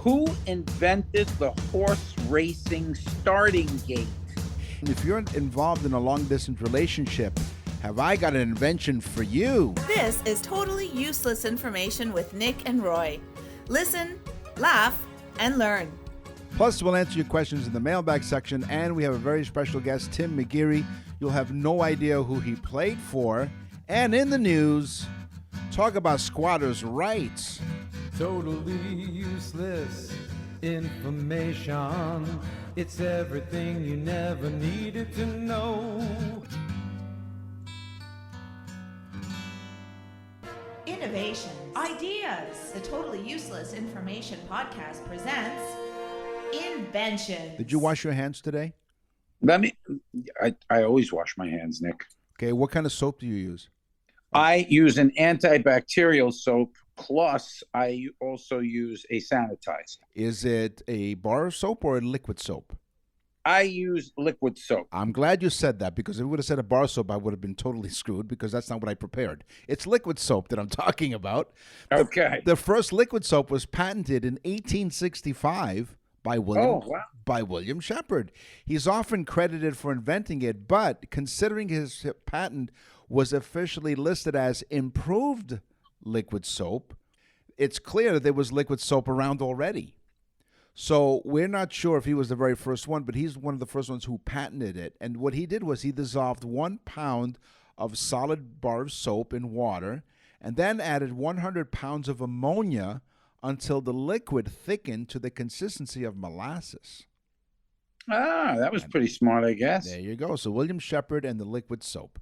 Who invented the horse racing starting gate? If you're involved in a long-distance relationship, have I got an invention for you? This is totally useless information with Nick and Roy. Listen, laugh, and learn. Plus, we'll answer your questions in the mailbag section, and we have a very special guest, Tim McGeary. You'll have no idea who he played for. And in the news, talk about squatters' rights. Totally useless information. It's everything you never needed to know. Innovations. Ideas. The Totally Useless Information Podcast presents Inventions. Did you wash your hands today? I always wash my hands, Nick. Okay, what kind of soap do you use? I use an antibacterial soap, plus I also use a sanitizer. Is it a bar soap or a liquid soap? I use liquid soap. I'm glad you said that, because if you would have said a bar soap, I would have been totally screwed, because that's not what I prepared. It's liquid soap that I'm talking about. Okay. The first liquid soap was patented in 1865 by William Shepard. He's often credited for inventing it, but considering his patent was officially listed as improved liquid soap, it's clear that there was liquid soap around already. So we're not sure if he was the very first one, but he's one of the first ones who patented it. And what he did was he dissolved 1 pound of solid bar of soap in water and then added 100 pounds of ammonia until the liquid thickened to the consistency of molasses. Ah, that was pretty smart, I guess. There you go. So William Shepard and the liquid soap.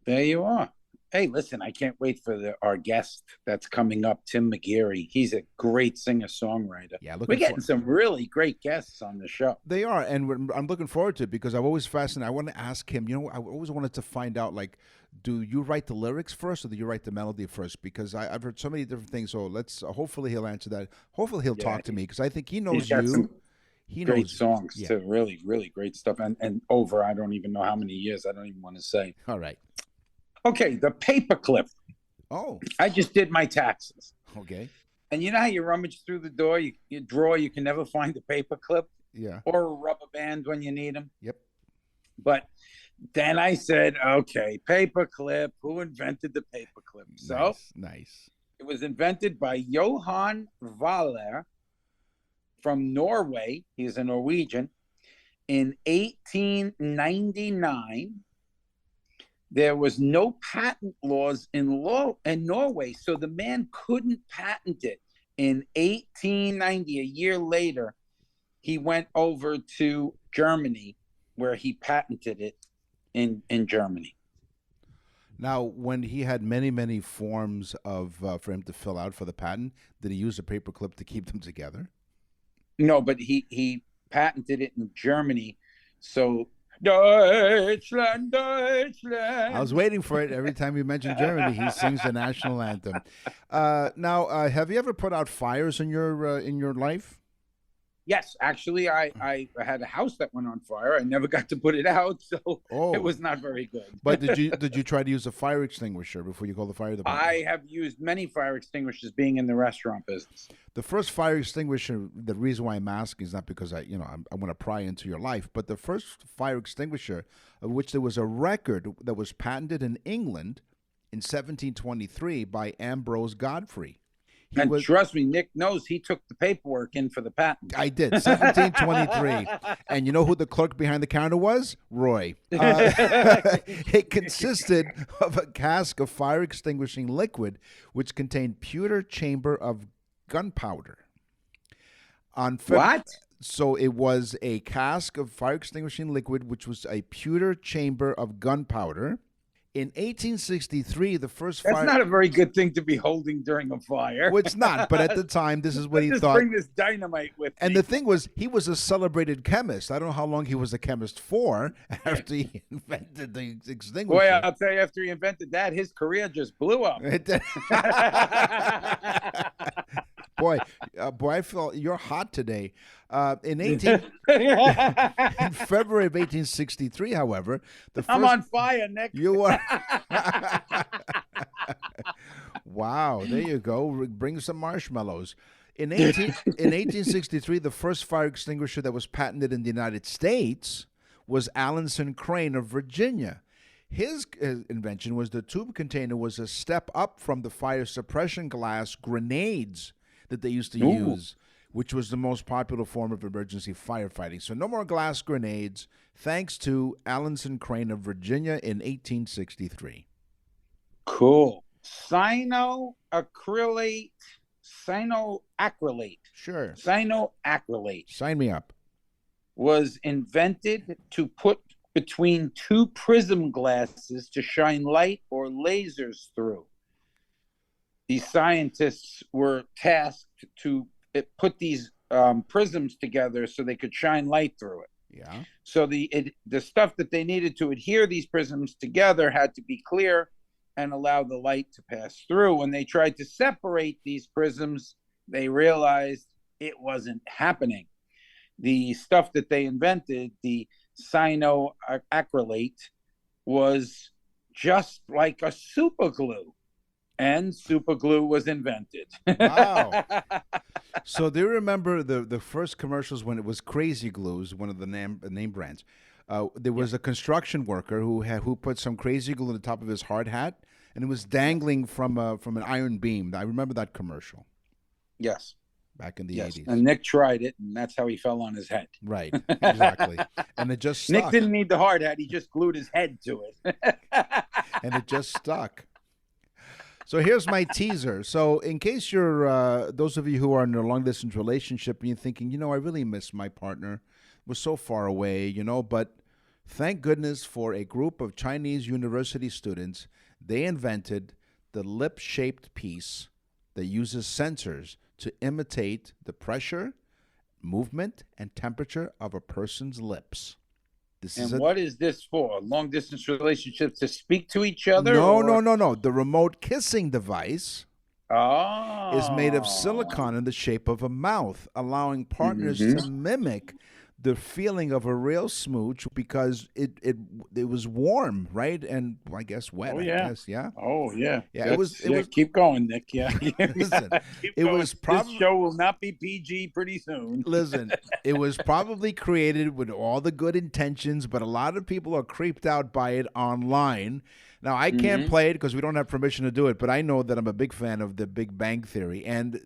There you are. Hey, listen, I can't wait for our guest that's coming up, Tim McGeary. He's a great singer-songwriter. Yeah, we're getting some really great guests on the show. They are, and I'm looking forward to it, because I'm always fascinated. I want to ask him, I always wanted to find out, like, do you write the lyrics first or do you write the melody first? Because I've heard so many different things, so hopefully he'll answer that. Hopefully he'll talk to me, because I think he knows you. He knows great songs, too. Really, really great stuff. And over, I don't even know how many years. I don't even want to say. All right. Okay, the paperclip. Oh. I just did my taxes. Okay. And you know how you rummage through the door, you drawer, you can never find a paperclip? Yeah. Or a rubber band when you need them? Yep. But then I said, okay, paperclip, who invented the paperclip? So nice. It was invented by Johan Valler from Norway. He's a Norwegian. In 1899. There was no patent laws in Norway, so the man couldn't patent it. In 1890, a year later, he went over to Germany, where he patented it in Germany. Now, when he had many, many forms for him to fill out for the patent, did he use a paperclip to keep them together? No, but he patented it in Germany, so... Deutschland, Deutschland. I was waiting for it. Every time you mention Germany, he sings the national anthem. Now, have you ever put out fires in your life? Yes, actually, I had a house that went on fire. I never got to put it out, so It was not very good. But did you try to use a fire extinguisher before you called the fire department? I have used many fire extinguishers being in the restaurant business. The first fire extinguisher, the reason why I'm asking is not because I want to pry into your life, but the first fire extinguisher, of which there was a record that was patented in England in 1723 by Ambrose Godfrey. Trust me, Nick knows he took the paperwork in for the patent. I did, 1723. And you know who the clerk behind the counter was? Roy. It consisted of a cask of fire extinguishing liquid, which contained pewter chamber of gunpowder. What? So it was a cask of fire extinguishing liquid, which was a pewter chamber of gunpowder. In 1863, the first fire... That's not a very good thing to be holding during a fire. Well, it's not, but at the time, this is what he just thought. Bring this dynamite with And me. the thing was, he was a celebrated chemist. I don't know how long he was a chemist for after he invented the extinguisher. Boy, I'll tell you, after he invented that, his career just blew up. Boy, I feel you're hot today. In February of 1863, however, I'm on fire, Nick. You are. Wow, there you go. Bring some marshmallows. In 1863, the first fire extinguisher that was patented in the United States was Allenson Crane of Virginia. His invention was the tube container was a step up from the fire suppression glass grenades that they used to use, which was the most popular form of emergency firefighting. So no more glass grenades, thanks to Allenson Crane of Virginia in 1863. Cool. Cyanoacrylate. Sure. Cyanoacrylate. Sign me up. Was invented to put between two prism glasses to shine light or lasers through. These scientists were tasked to put these prisms together so they could shine light through it. Yeah. So the stuff that they needed to adhere these prisms together had to be clear and allow the light to pass through. When they tried to separate these prisms, they realized it wasn't happening. The stuff that they invented, the cyanoacrylate, was just like a super glue, and super glue was invented. Wow. So do you remember the first commercials when it was Crazy Glues, one of the name brands? There was a construction worker who put some Crazy Glue on the top of his hard hat, and it was dangling from an iron beam. I remember that commercial. Yes. Back in the 80s. And Nick tried it, and that's how he fell on his head. Right, exactly. And it just stuck. Nick didn't need the hard hat. He just glued his head to it. And it just stuck. So here's my teaser. So in case you're, those of you who are in a long-distance relationship and you're thinking, I really miss my partner. We're so far away, but thank goodness for a group of Chinese university students. They invented the lip-shaped piece that uses sensors to imitate the pressure, movement, and temperature of a person's lips. What is this for? Long distance relationships to speak to each other? No. The remote kissing device is made of Oh. silicone in the shape of a mouth, allowing partners to mimic the feeling of a real smooch because it was warm, right? And I guess wet. Oh, yeah. I guess, yeah. Oh yeah. Yeah, it was keep going, Nick. Yeah. Listen, It was probably this show will not be PG pretty soon. Listen, it was probably created with all the good intentions, but a lot of people are creeped out by it online. Now, I can't play it because we don't have permission to do it, but I know that I'm a big fan of The Big Bang Theory, and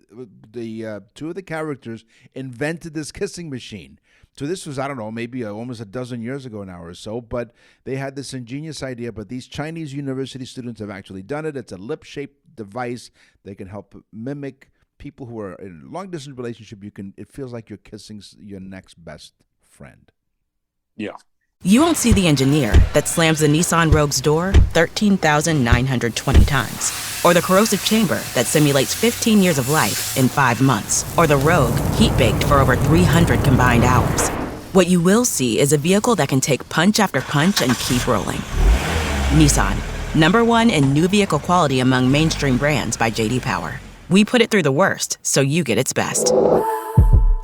the two of the characters invented this kissing machine. So this was, I don't know, maybe almost a dozen years ago now or so, but they had this ingenious idea, but these Chinese university students have actually done it. It's a lip-shaped device that can help mimic people who are in a long-distance relationship. It feels like you're kissing your next best friend. Yeah. You won't see the engineer that slams the Nissan Rogue's door 13,920 times. Or the corrosive chamber that simulates 15 years of life in 5 months. Or the Rogue heat-baked for over 300 combined hours. What you will see is a vehicle that can take punch after punch and keep rolling. Nissan, #1 in new vehicle quality among mainstream brands by J.D. Power. We put it through the worst, so you get its best.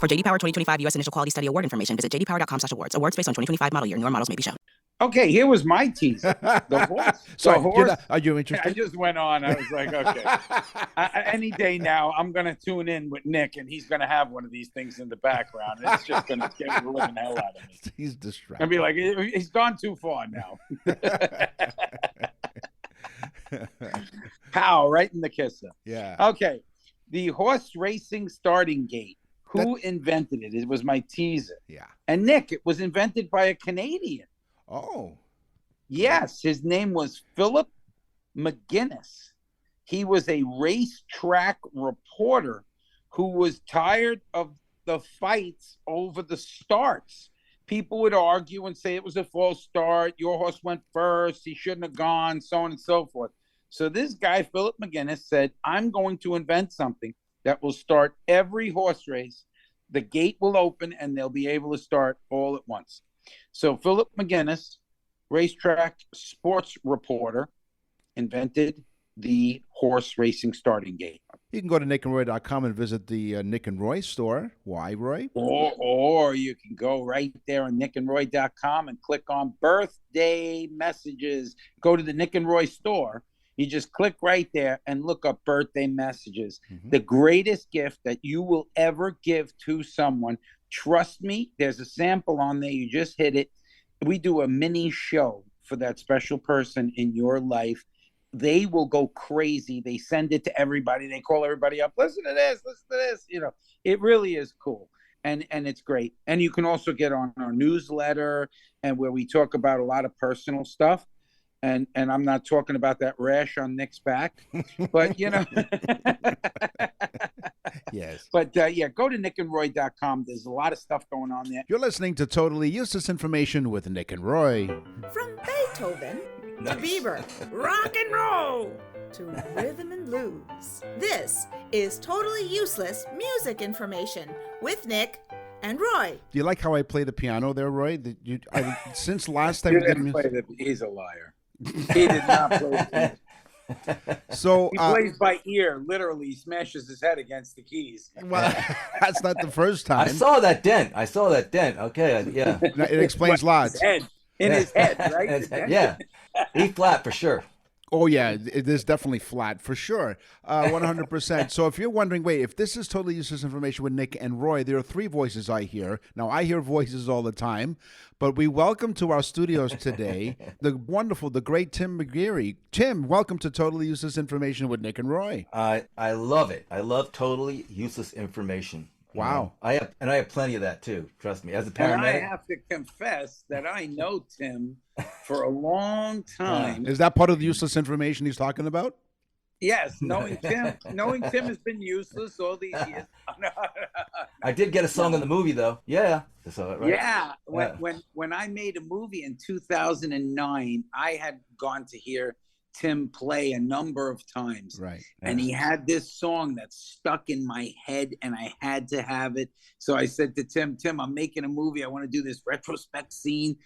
For J.D. Power 2025 U.S. Initial Quality Study Award information, visit jdpower.com/awards. Awards based on 2025 model year. Newer models may be shown. Okay, here was my teaser. The horse. Sorry, the horse. are you interested? I just went on. I was like, okay. Any day now, I'm going to tune in with Nick, and he's going to have one of these things in the background. It's just going to get the living hell out of me. He's distracted. I'll be like, he's gone too far now. Pow, right in the kisser. Yeah. Okay. The horse racing starting gate. Who invented it? It was my teaser. Yeah. And Nick, it was invented by a Canadian. Oh. Yes, his name was Philip McGuinness. He was a racetrack reporter who was tired of the fights over the starts. People would argue and say it was a false start. Your horse went first. He shouldn't have gone, so on and so forth. So this guy, Philip McGuinness, said, I'm going to invent something that will start every horse race. The gate will open and they'll be able to start all at once. So Philip McGuinness, racetrack sports reporter, invented the horse racing starting gate. You can go to nickandroy.com and visit the Nick and Roy store. Why, Roy? Or you can go right there on nickandroy.com and click on birthday messages. Go to the Nick and Roy store You just click right there and look up birthday messages. The greatest gift that you will ever give to someone. Trust me, there's a sample on there. You just hit it. We do a mini show for that special person in your life. They will go crazy. They send it to everybody. They call everybody up. Listen to this. Listen to this. You know, it really is cool. And it's great. And you can also get on our newsletter, and where we talk about a lot of personal stuff. And I'm not talking about that rash on Nick's back, but you know. Yes. But yeah, go to nickandroy.com. There's a lot of stuff going on there. You're listening to Totally Useless Information with Nick and Roy. From Beethoven to Bieber, rock and roll to rhythm and blues. This is Totally Useless Music Information with Nick and Roy. Do you like how I play the piano there, Roy? Since last time He's a liar. He did not play the piano. So he plays by ear. Literally, he smashes his head against the keys. Well, that's not the first time. I saw that dent. Okay, yeah. It explains lots. In his head, right? Yeah. E flat for sure. Oh, yeah, it is definitely flat, for sure, 100%. So if you're wondering, wait, if this is Totally Useless Information with Nick and Roy, there are three voices I hear. Now, I hear voices all the time, but we welcome to our studios today the wonderful, the great Tim McGeary. Tim, welcome to Totally Useless Information with Nick and Roy. I love it. I love totally useless information. Wow. I have plenty of that too. Trust me. As a paramedic. And I have to confess that I know Tim for a long time. Is that part of the useless information he's talking about? Yes, knowing Tim has been useless all these years. I did get a song in the movie though. Yeah. So, right? Yeah. When I made a movie in 2009, I had gone to hear Tim play a number of times. Right. And he had this song that stuck in my head and I had to have it. So I said to Tim, I'm making a movie. I want to do this retrospect scene.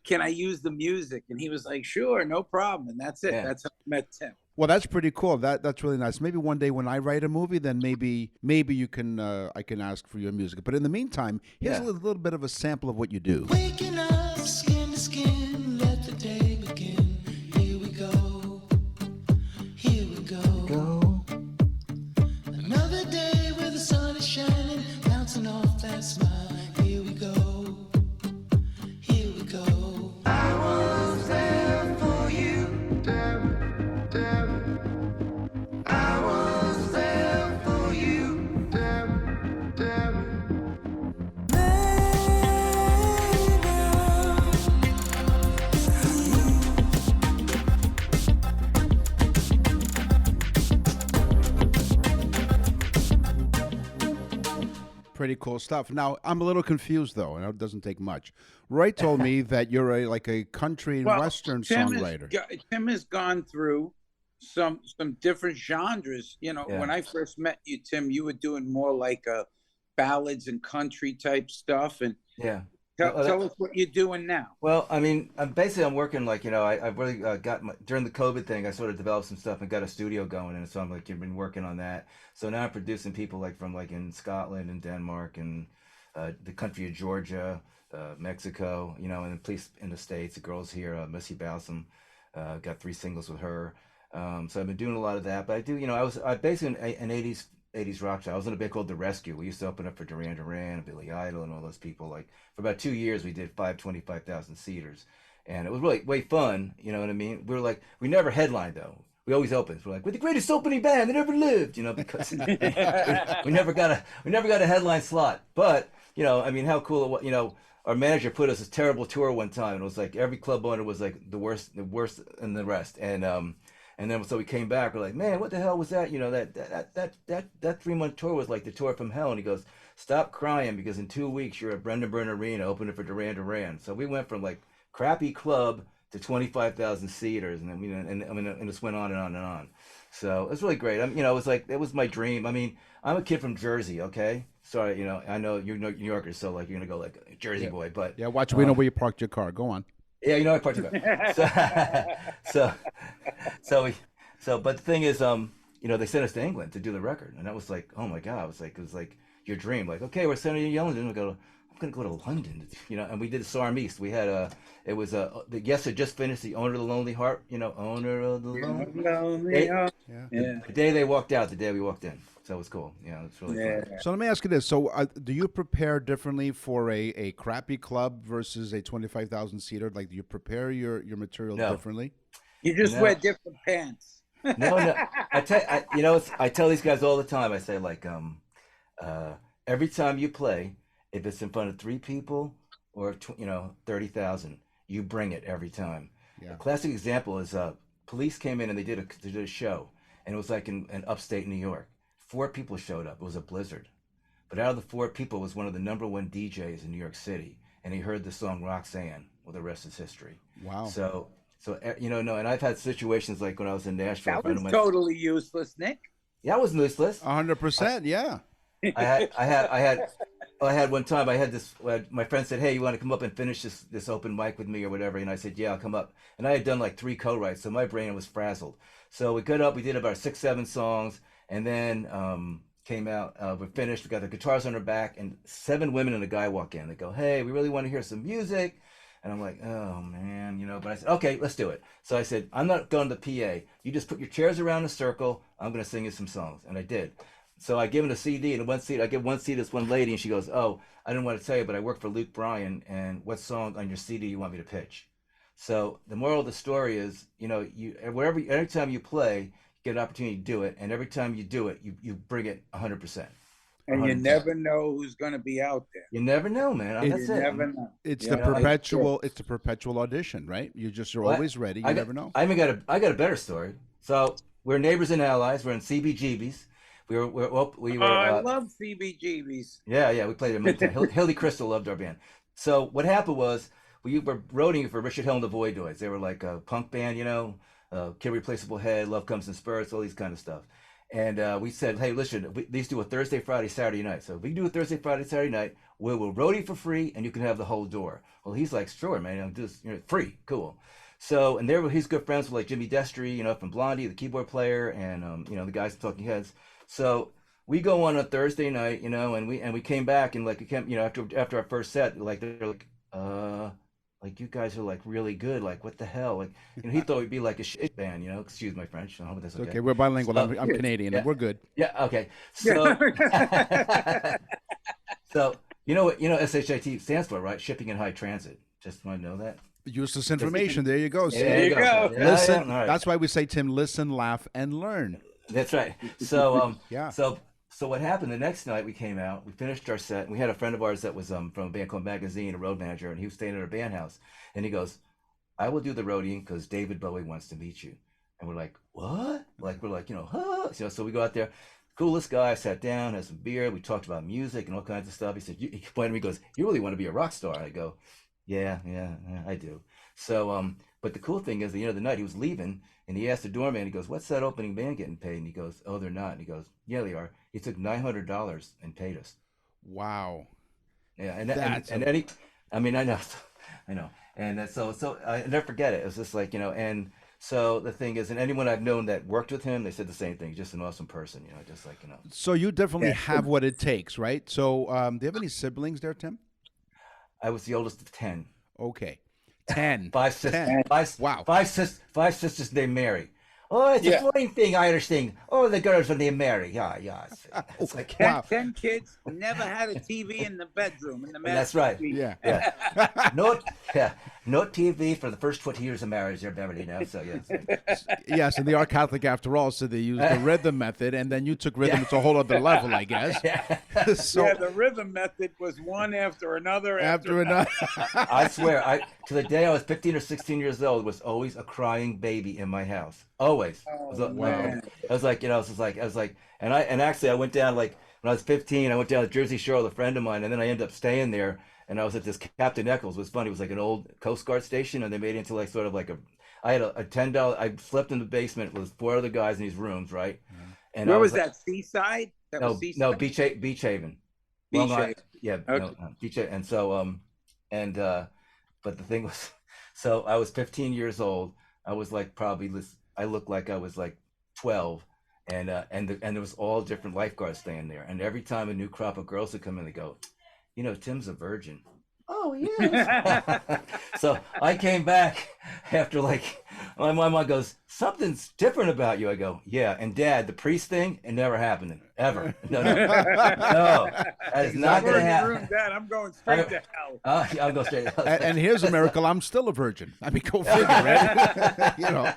Can I use the music? And he was like, sure, no problem. And that's it. Yeah. That's how I met Tim. Well, that's pretty cool. That's really nice. Maybe one day when I write a movie, then maybe you can I can ask for your music. But in the meantime, here's a little bit of a sample of what you do. Waking up, skin to skin, let the day begin. Here we go. Another day where the sun is shining, bouncing off that smile. Here we go. Here we go. I was there for you. Damn, damn. I was there for you. Damn, damn. Pretty cool stuff. Now, I'm a little confused, though, and it doesn't take much. Roy told me that you're a country and western songwriter. Tim has gone through some different genres. You know, when I first met you, Tim, you were doing more like ballads and country type stuff. And tell us what you're doing now. Well, I mean, I'm working I've really got during the COVID thing, I sort of developed some stuff and got a studio going, and so I'm you've been working on that. So now I'm producing people from in Scotland and Denmark and the country of Georgia, Mexico, and then police in the States. The girls here, Missy Balsam, got 3 singles with her. So I've been doing a lot of that. But I do, I basically an 80s rock star. I was in a band called The Rescue. We used to open up for Duran Duran, Billy Idol, and all those people. For about 2 years, we did 25,000 seaters, and it was really way fun. You know what I mean? We never headlined though. We always opened. We're the greatest opening band that ever lived. Because we never got a headline slot. But how cool it was. Our manager put us a terrible tour one time, and it was every club owner was the worst than the rest, and then so we came back. We're man, what the hell was that? That 3-month tour was like the tour from hell. And he goes, stop crying, because in 2 weeks you're at Brendan Byrne Arena opening for Duran Duran. So we went from crappy club to 25,000 seaters, and then and this went on and on and on. So it's really great. It was my dream. I mean, I'm a kid from Jersey. Okay, sorry, I know you're New Yorkers, so you're gonna go Jersey boy, but watch. We know where you parked your car. Go on. Yeah, I parked your car. But the thing is, they sent us to England to do the record, and that was oh my god, it was your dream. Like, okay, we're sending you to London. We go, I'm gonna go to London, you know. And we did Sarm East. We had it was the Yes had just finished the Owner of the Lonely Heart, you know, Owner of the Lonely. Yeah. The day they walked out, the day we walked in. So it was cool. Yeah, it's really fun. So let me ask you this: so, do you prepare differently for a crappy club versus a 25,000 seater? Like, do you prepare your material differently? You just wear different pants. No. You know, I tell these guys all the time. I say like, every time you play, if it's in front of 3 people or 30,000, you bring it every time. Yeah. A classic example is Police came in and they did a show, and it was like in upstate New York. 4 people showed up. It was a blizzard. But out of the 4 people was one of the #1 DJs in New York City. And he heard the song Roxanne. Well, the rest is history. Wow. So no, and I've had situations like when I was in Nashville. That was totally useless, Nick. Yeah, it was useless. 100%, yeah. I had one time, my friend said, hey, you want to come up and finish this open mic with me or whatever? And I said, yeah, I'll come up. And I had done like 3 co-writes, so my brain was frazzled. So we got up, we did about 6, 7 songs. And then came out, we finished, we got the guitars on our back, and 7 women and a guy walk in. They go, hey, we really want to hear some music. And I'm like, oh, man, you know. But I said, okay, let's do it. So I said, I'm not going to PA. You just put your chairs around in a circle. I'm going to sing you some songs. And I did. So I give him a CD, and I give one CD to this one lady, and she goes, oh, I didn't want to tell you, but I work for Luke Bryan, and what song on your CD you want me to pitch? So the moral of the story is, you know, every time you play, get an opportunity to do it, and every time you do it, you bring it 100%. And you never know who's going to be out there. You never know, man. That's it. Never know. It's the perpetual audition, right? You're always ready. You never know. I got a better story. So we're neighbors and allies. We're in CBGB's. We were. I love CBGB's. Yeah. We played in Hildy Crystal loved our band. So what happened was we were roading for Richard Hill and the Voidoids. They were like a punk band, you know. Kid Replaceable Head, Love Comes in Spurts, all these kind of stuff. And we said, hey, listen, these do a Thursday, Friday, Saturday night. So if we do a Thursday, Friday, Saturday night, we'll roadie for free, and you can have the whole door. Well, he's like, sure, man, just free, cool. So, and he's good friends with like Jimmy Destry, you know, from Blondie, the keyboard player, and the guys from Talking Heads. So we go on a Thursday night, you know, and we came back, and like, after our first set, like they're like, you guys are like really good. Like, what the hell? Like, he thought we'd be like a shit band, you know. Excuse my French. I hope that's okay. Okay, we're bilingual. I'm Canadian. Yeah. We're good. Yeah. Okay. So, so you know what SHIT stands for, right? Shipping and High Transit. Just want to know that. Useless information. There you go. There you go. Listen. Right. That's why we say, Tim, listen, laugh, and learn. That's right. So yeah. So what happened the next night? We came out, we finished our set, and we had a friend of ours that was from a band called Magazine, a road manager, and he was staying at our band house. And he goes, I will do the roadie because David Bowie wants to meet you. And we're like, what? Like, we're like, huh? So we go out there. Coolest guy, sat down, had some beer. We talked about music and all kinds of stuff. He said, he pointed at me, he goes, you really want to be a rock star? I go, yeah, I do. So, but the cool thing is, the end of the night, he was leaving, and he asked the doorman, he goes, what's that opening band getting paid? And he goes, oh, they're not. And he goes, yeah, they are. He took $900 and paid us. Wow. Yeah, and then he, I mean, I know. And so I never forget it. It was just like, and so the thing is, and anyone I've known that worked with him, they said the same thing. Just an awesome person, just like, So you definitely have what it takes, right? So do you have any siblings there, Tim? I was the oldest of 10. Okay. 10. 5 sisters. 10. Wow. 5 sisters named Mary. Oh, it's a foreign thing, Irish thing. Oh, the girls when they marry. Yeah. It's like, wow. 10 kids never had a TV in the bedroom. That's right. TV. Yeah. No TV for the first 20 years of marriage there, Beverly, now. So, yes. Yes, and they are Catholic after all, so they use the rhythm method, and then you took rhythm to a whole other level, I guess. So, the rhythm method was one after another. I swear, to the day I was 15 or 16 years old, was always a crying baby in my house. Always. Man. I was like, and actually I went down, like, when I was 15, I went down to Jersey Shore with a friend of mine, and then I ended up staying there, and I was at this Captain Eccles. It was funny. It was like an old Coast Guard station, and they made it into like sort of like I had a $10, I slept in the basement with 4 other guys in these rooms, right? And where was that, Seaside? No, Beach Haven. Beach Haven. Yeah, okay. Beach Haven. And so, but the thing was, so I was 15 years old. I was like I looked like I was like 12, and there was all different lifeguards staying there. And every time a new crop of girls would come in, they go, you know, Tim's a virgin. Oh, yes. So I came back after like, my mom goes, something's different about you. I go, yeah. And Dad, the priest thing, it never happened ever. No, no, no. That is not going to happen. Dad, I'm going straight to hell. Yeah, I'll go straight. And here's a miracle. I'm still a virgin. I mean, go figure, right? You know.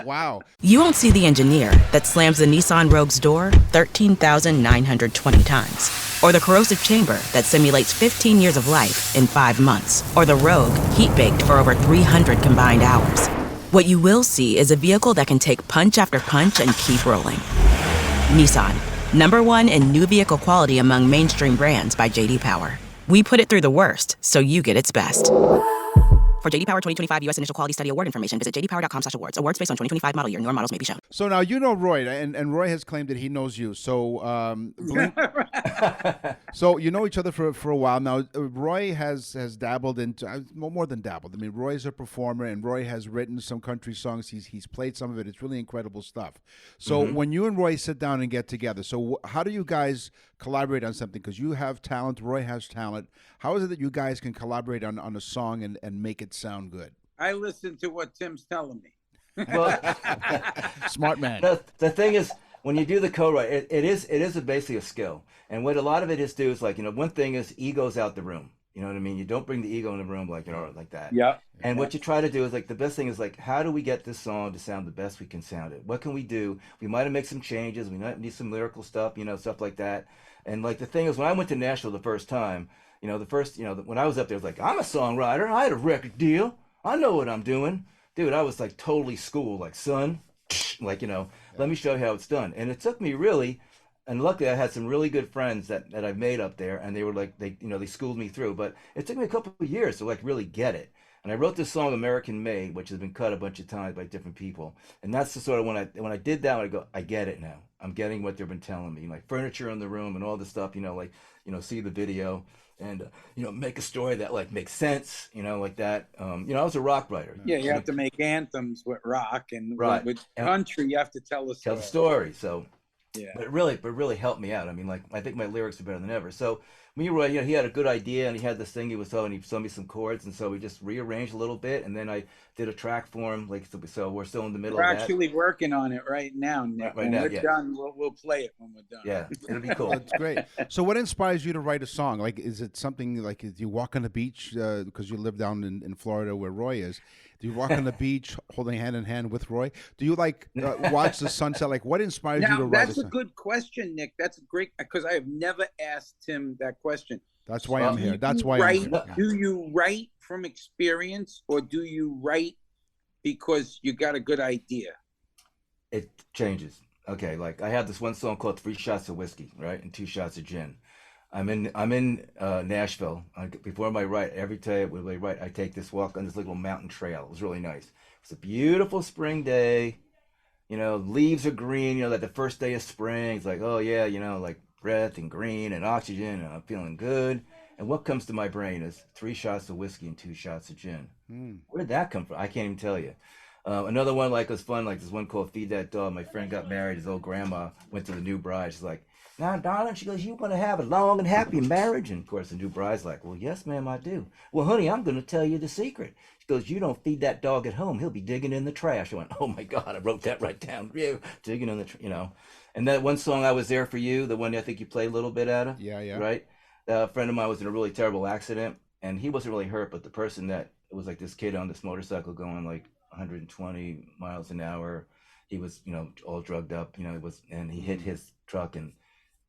Wow. You won't see the engineer that slams the Nissan Rogue's door 13,920 times, or the corrosive chamber that simulates 15 years of life in 5 months, or the Rogue heat-baked for over 300 combined hours. What you will see is a vehicle that can take punch after punch and keep rolling. Nissan, #1 in new vehicle quality among mainstream brands by J.D. Power. We put it through the worst, so you get its best. For J.D. Power 2025 U.S. Initial Quality Study Award information, visit jdpower.com/awards. Awards based on 2025 model year. Newer models may be shown. So now you know Roy, and Roy has claimed that he knows you. So, so you know each other for a while now. Roy has dabbled into more than dabbled. I mean, Roy's a performer, and Roy has written some country songs. He's played some of it. It's really incredible stuff. So when you and Roy sit down and get together, so how do you guys collaborate on something? Because you have talent, Roy has talent. How is it that you guys can collaborate on a song and make it sound good? I listen to what Tim's telling me. Well, smart man. The thing is, when you do the co-write, it is basically a skill. And what a lot of it is do is like, you know, one thing is ego's out the room. You know what I mean? You don't bring the ego in the room like, you know, like that. Yeah. And what you try to do is like, the best thing is like, how do we get this song to sound the best we can sound it? What can we do? We might have made some changes. We might need some lyrical stuff, you know, stuff like that. And like, the thing is, when I went to Nashville the first time, you know, when I was up there, it was like, I'm a songwriter. I had a record deal. I know what I'm doing. Dude, I was like totally schooled, like, son, like, you know, let me show you how it's done. And it took me really, and luckily I had some really good friends that I've made up there, and they were like, they schooled me through, but it took me a couple of years to like really get it. And I wrote this song, American Made, which has been cut a bunch of times by different people. And that's the sort of, when I did that, I go, I get it now. I'm getting what they've been telling me, like furniture in the room and all this stuff, you know, like, you know, see the video and, you know, make a story that like makes sense, you know, like that. You know, I was a rock writer. Yeah, you have to make anthems with rock, and right. with country, you have to tell the story. So, yeah, but it really helped me out. I mean, like, I think my lyrics are better than ever. So me, Roy, you know, he had a good idea, and he had this thing he was telling, and he showed me some chords, and so we just rearranged a little bit, and then I did a track for him. Like, so we're still in the middle of that. We're actually working on it right now, Nick. When we're done, we'll play it when we're done. Yeah, it'll be cool. That's great. So what inspires you to write a song? Like, is it something like, do you walk on the beach, because you live down in Florida where Roy is? Do you walk on the beach holding hand in hand with Roy? Do you like watch the sunset? Like, what inspires you to write a song? That's a good question, Nick. That's great, because I have never asked Tim that question. That's why I'm here. That's why I'm here. Do you write from experience, or do you write because you got a good idea? It changes. Okay, like I have this one song called 3 Shots of Whiskey, right, and 2 Shots of Gin. I'm in Nashville. Before I write, every day when I write, I take this walk on this little mountain trail. It was really nice. It's a beautiful spring day. You know, leaves are green. You know, like the first day of spring. It's like, oh yeah, you know, like breath and green and oxygen, and I'm feeling good. And what comes to my brain is 3 shots of whiskey and 2 shots of gin. Where did that come from? I can't even tell you. Another one like was fun, like this one called Feed That Dog. My friend got married. His old grandma went to the new bride. She's like, now, darling, she goes, you want to have a long and happy marriage? And of course, the new bride's like, well, yes, ma'am, I do. Well, honey, I'm going to tell you the secret. She goes, you don't feed that dog at home. He'll be digging in the trash. I went, oh my God, I wrote that right down. Yeah, digging in the, you know. And that one song, I Was There For You, the one I think you played a little bit out of. Yeah, yeah. Right? A friend of mine was in a really terrible accident, and he wasn't really hurt, but the person that, it was like this kid on this motorcycle going like 120 miles an hour. He was, you know, all drugged up, you know, and he hit his truck, and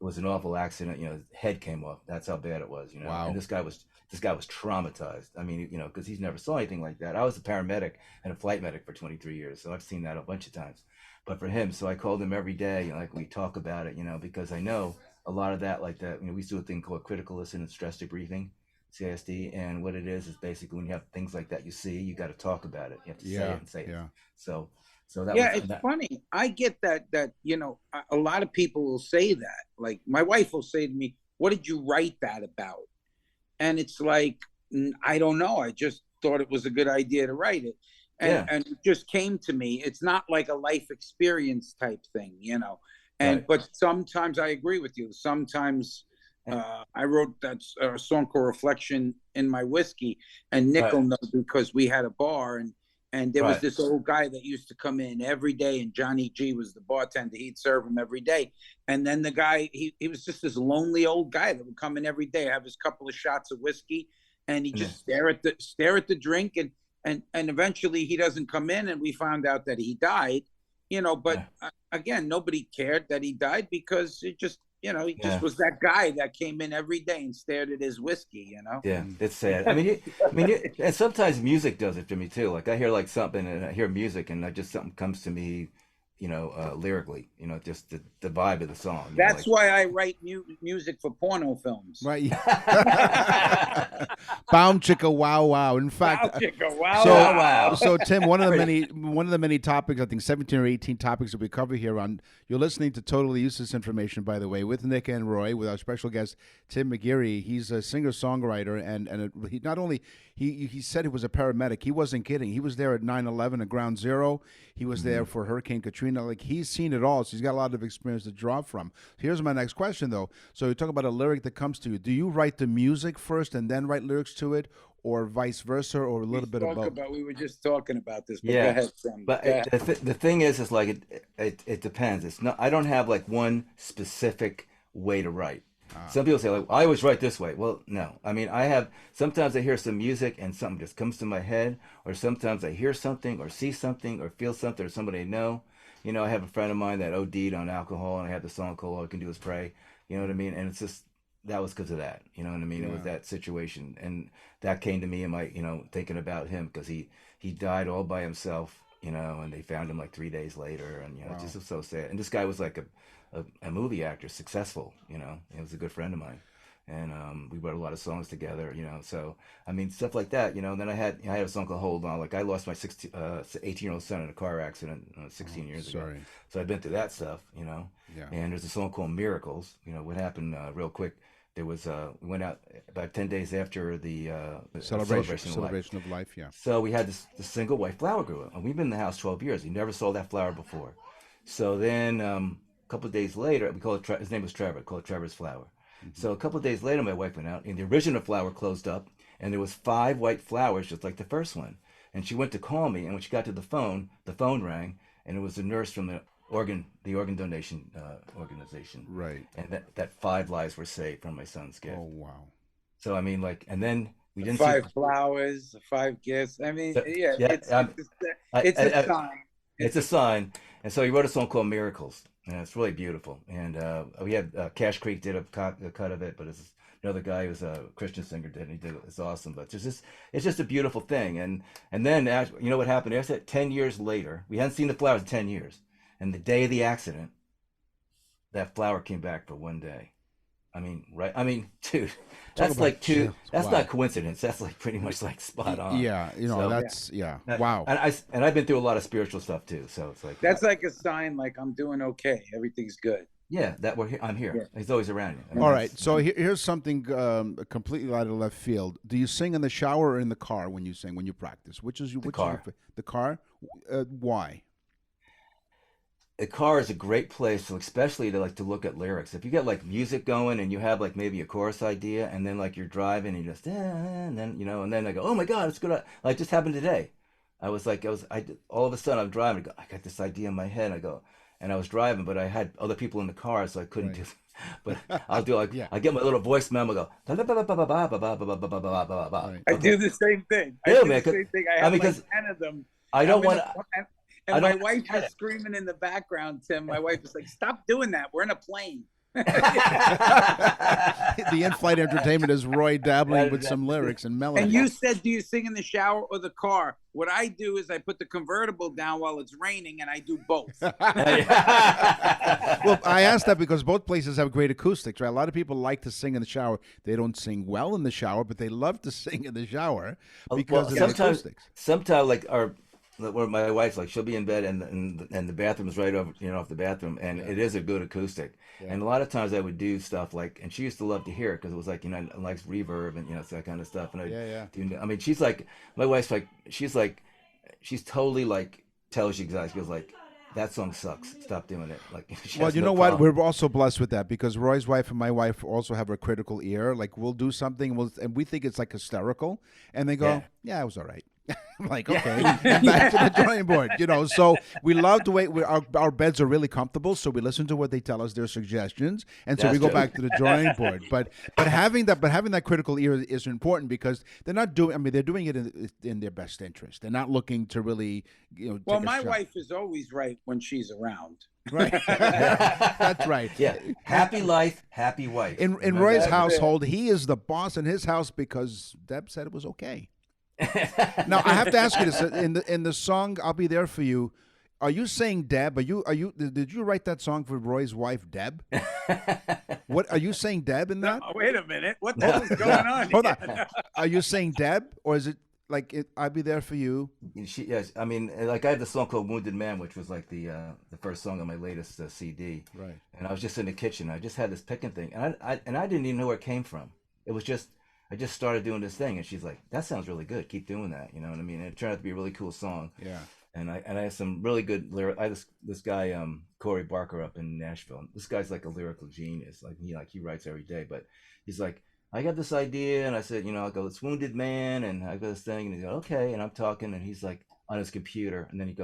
it was an awful accident. You know, his head came off. That's how bad it was, you know. Wow. And this guy was traumatized. I mean, you know, because he's never saw anything like that. I was a paramedic and a flight medic for 23 years, so I've seen that a bunch of times. But for him, so I called him every day, you know, like we talk about it, you know, because I know a lot of that, like that, you know, we do a thing called critical listening and stress debriefing, CISD, and what it is basically when you have things like that, you got to talk about it. You have to say it and say it. So that it's funny. I get that, you know, a lot of people will say that. Like my wife will say to me, what did you write that about? And it's like, I don't know. I just thought it was a good idea to write it. and it just came to me. It's not like a life experience type thing, you know. And but sometimes I agree with you. Sometimes I wrote that song called Reflection in my whiskey, and Nick will know because we had a bar, and there was this old guy that used to come in every day, and Johnny G was the bartender. He'd serve him every day. And then the guy, he was just this lonely old guy that would come in every day, have his couple of shots of whiskey, and he just stare at the drink, and eventually he doesn't come in, and we found out that he died, you know. But again, nobody cared that he died because it just, you know, he just was that guy that came in every day and stared at his whiskey, you know? Yeah, it's sad. I mean, and sometimes music does it to me too. Like I hear like something and I hear music and something comes to me, you know, lyrically, you know, just the vibe of the song. That's why I write music for porno films. Right. Boom chicka wow wow. In fact, wow. So Tim, one of the many topics, I think 17 or 18 topics that we cover here on. You're listening to Totally Useless Information, by the way, with Nick and Roy, with our special guest Tim McGeary. He's a singer-songwriter, and he not only he said he was a paramedic. He wasn't kidding. He was there at 9/11 at Ground Zero. He was there for Hurricane Katrina. Like, he's seen it all, so he's got a lot of experience to draw from. Here's my next question, though. So you talk about a lyric that comes to you. Do you write the music first and then write lyrics to it, or vice versa, or a little bit of both? We were just talking about this. But go ahead, Sam. But the thing is like it depends. It's not. I don't have like one specific way to write. Some people say, like, I always write this way. Well, no. I mean, sometimes I hear some music and something just comes to my head, or sometimes I hear something or see something or feel something or somebody I know. You know, I have a friend of mine that OD'd on alcohol, and I have the song called All I Can Do Is Pray. You know what I mean? And it's just, that was because of that. You know what I mean? It was that situation. And that came to me in my, you know, thinking about him, because he died all by himself, you know, and they found him like 3 days later. And, you know, it just was so sad. And this guy was like a movie actor, successful, you know. He was a good friend of mine. And we wrote a lot of songs together, you know. So, I mean, stuff like that, you know. And then I had a song called Hold On. Like, I lost my 18-year-old son in a car accident 16 years ago. So I've been through that stuff, you know. Yeah. And there's a song called Miracles. You know, what happened real quick, there was, we went out about 10 days after the celebration of life, yeah. So we had this single white flower grew up. And we've been in the house 12 years. We never saw that flower before. So then a couple of days later, we called it, his name was Trevor, called it Trevor's Flower. So a couple of days later, my wife went out, and the original flower closed up, and there was 5 white flowers, just like the first one. And she went to call me, and when she got to the phone rang, and it was a nurse from the organ donation organization. Right. And that 5 lives were saved from my son's gift. Oh, wow. So, I mean, like, and then we didn't 5 flowers, 5 gifts. I mean, it's a sign. It's a sign. And so he wrote a song called Miracles. And it's really beautiful. And we had Cash Creek did a cut of it, but it's another guy who's a Christian singer did, and he did it. It's awesome. But it's just a beautiful thing. And then, you know what happened? After that, 10 years later, we hadn't seen the flowers in 10 years. And the day of the accident, that flower came back for one day. I mean, right? I mean, dude, that's like that's not coincidence. That's like pretty much like spot on. Yeah, you know, wow. And I've been through a lot of spiritual stuff too. So it's like, that's like a sign, like, I'm doing okay. Everything's good. Yeah, that I'm here. Yeah. He's always around you. I mean, all right. So here's something completely out of left field. Do you sing in the shower or in the car when you sing, when you practice? The car. The car? Why? A car is a great place, especially to look at lyrics. If you get like music going and you have like maybe a chorus idea, and then like you're driving and you just and then, you know, and then I go, oh my God, it's good. Like, just happened today. All of a sudden I'm driving. I got this idea in my head. And I was driving, but I had other people in the car, so I couldn't do. But I'll do like, I get my little voice memo, go. I do the same thing. I have like 10 of them. I don't want. And my wife was screaming in the background, Tim. My wife was like, stop doing that. We're in a plane. The in-flight entertainment is Roy dabbling with some lyrics and melody. And you said, do you sing in the shower or the car? What I do is I put the convertible down while it's raining, and I do both. Well, I asked that because both places have great acoustics, right? A lot of people like to sing in the shower. They don't sing well in the shower, but they love to sing in the shower because of the acoustics. Sometimes, like where my wife's like, she'll be in bed and the bathroom's right over, you know, off the bathroom, and it is a good acoustic. Yeah. And a lot of times I would do stuff like, and she used to love to hear it because it was like, you know, likes reverb and, you know, that kind of stuff. And I mean, she's like, my wife's like, she's like, she's totally like tells you exactly. She goes like, that song sucks. Stop doing it. Like, she Well, has you no know what? problem. We're also blessed with that because Roy's wife and my wife also have a critical ear. Like we'll do something, and we think it's like hysterical, and they go, Yeah. "Yeah, it was all right." I'm like, okay, Yeah. and back to the drawing board. So we love the way our beds are really comfortable. So we listen to what they tell us, their suggestions, and so we That's go true. back to the drawing board. But having that critical ear is important because they're not doing. I mean, they're doing it in their best interest. They're not looking to really, Well, take a my shot. wife is always right when she's around. Right. That's right. Yeah. Happy life, happy wife. In Remember Roy's that? household, he is the boss in his house because Deb said it was okay. Now I have to ask you this: in the song "I'll Be There for You," are you saying Deb? Did you write that song for Roy's wife, Deb? What are you saying, Deb? In that? Oh, wait a minute. What the hell is going on? Hold here? on. Are you saying Deb, or is it like "I'll Be There for You"? Yes, I mean, like I have the song called "Wounded Man," which was like the first song on my latest CD. Right. And I was just in the kitchen. I just had this picking thing, and I didn't even know where it came from. It was just I just started doing this thing, and she's like, "That sounds really good. Keep doing that." You know what I mean? And it turned out to be a really cool song. Yeah. And I had some really good lyric. I had this guy Corey Barker up in Nashville. This guy's like a lyrical genius. Like he writes every day. But he's like, I got this idea, and I said, I go, it's Wounded Man, and I got this thing, and he goes, okay, and I'm talking, and he's like on his computer, and then he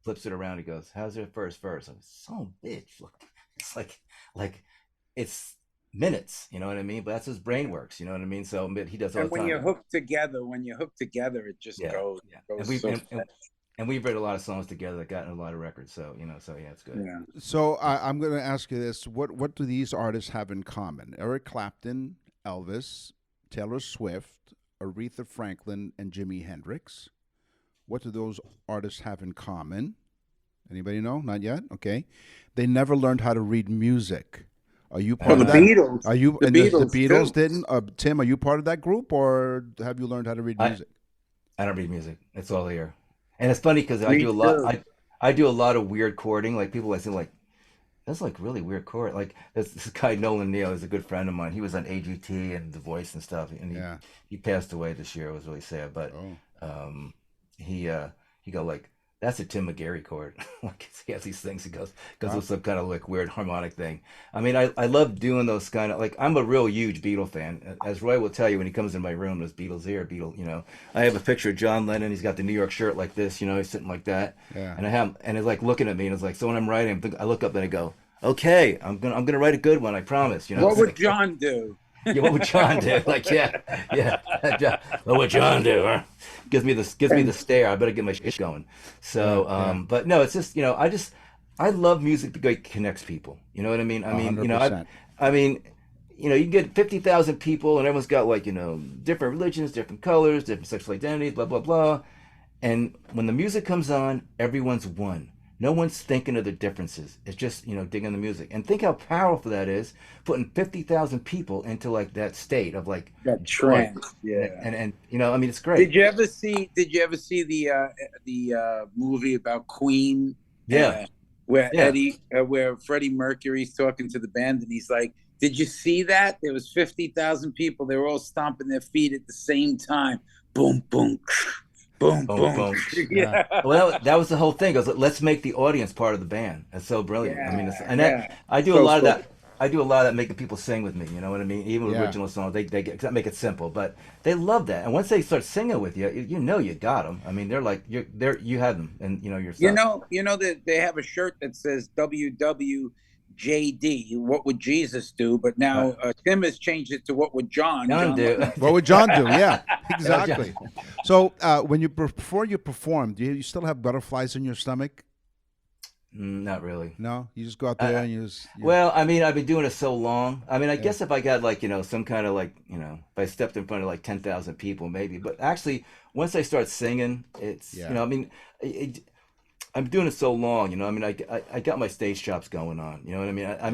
flips it around, he goes, how's your first verse? I was so bitch. Look, it's like it's minutes, you know what I mean? But that's his brain works, you know what I mean? So he does all And the time. when you're hooked together, it just goes. Yeah. goes And we've written a lot of songs together that got in a lot of records. So, so yeah, it's good. yeah. So I'm going to ask you this: what do these artists have in common? Eric Clapton, Elvis, Taylor Swift, Aretha Franklin, and Jimi Hendrix. What do those artists have in common? Anybody know? Not yet. Okay. They never learned how to read music. Are you part of that? Beatles. Are you? The Beatles, the Beatles too. didn't. Tim, are you part of that group, or have you learned how to read music? I don't read music. It's all here. And it's funny because I do a lot. I do a lot of weird chording. Like people I say like, that's like really weird chord. Like this guy Nolan Neal is a good friend of mine. He was on AGT and The Voice and stuff. And he passed away this year. It was really sad. But he go like, that's a Tim McGarry chord. Like he has these things. He goes with some kind of like weird harmonic thing. I mean, I love doing those kind of like. I'm a real huge Beatle fan. As Roy will tell you when he comes in my room, there's Beatles here, Beatle. I have a picture of John Lennon. He's got the New York shirt like this. He's sitting like that. Yeah. And it's like looking at me, and it's like, so when I'm writing, I look up and I go, okay, I'm gonna write a good one. I promise. What would John do? Yeah, what would John do? Like, yeah. What would John do? Huh? Gives me the stare. I better get my shit going. So, but no, it's just I love music because it connects people. You know what I mean? I mean, 100%. You can get 50,000 people, and everyone's got like different religions, different colors, different sexual identities, blah blah blah. And when the music comes on, everyone's one. No one's thinking of the differences. It's just, digging the music. And think how powerful that is, putting 50,000 people into like that state of like that trance. Yeah. And it's great. Did you ever see the movie about Queen? Yeah. Where Freddie Mercury's talking to the band and he's like, did you see that? There was 50,000 people. They were all stomping their feet at the same time. Boom, boom. Boom, boom, boom. Yeah. Well, that was the whole thing. I was like, let's make the audience part of the band. That's so brilliant. I do a lot of that. I do a lot of that, making people sing with me. You know what I mean? Even original songs, they make it simple, but they love that. And once they start singing with you, you got them. I mean, they're like you have them, and yourself. You know that they have a shirt that says WWJD. What would Jesus do? But now Tim has changed it to what would John do? What would John do? Yeah, exactly. So before you perform, do you still have butterflies in your stomach? Not really. No, you just go out there and you just. Well, I mean, I've been doing it so long. I mean, I guess if I got like some kind of like if I stepped in front of like 10,000 people, maybe. But actually, once I start singing, it's I mean, I'm doing it so long. I mean, I got my stage chops going on. You know what I mean? I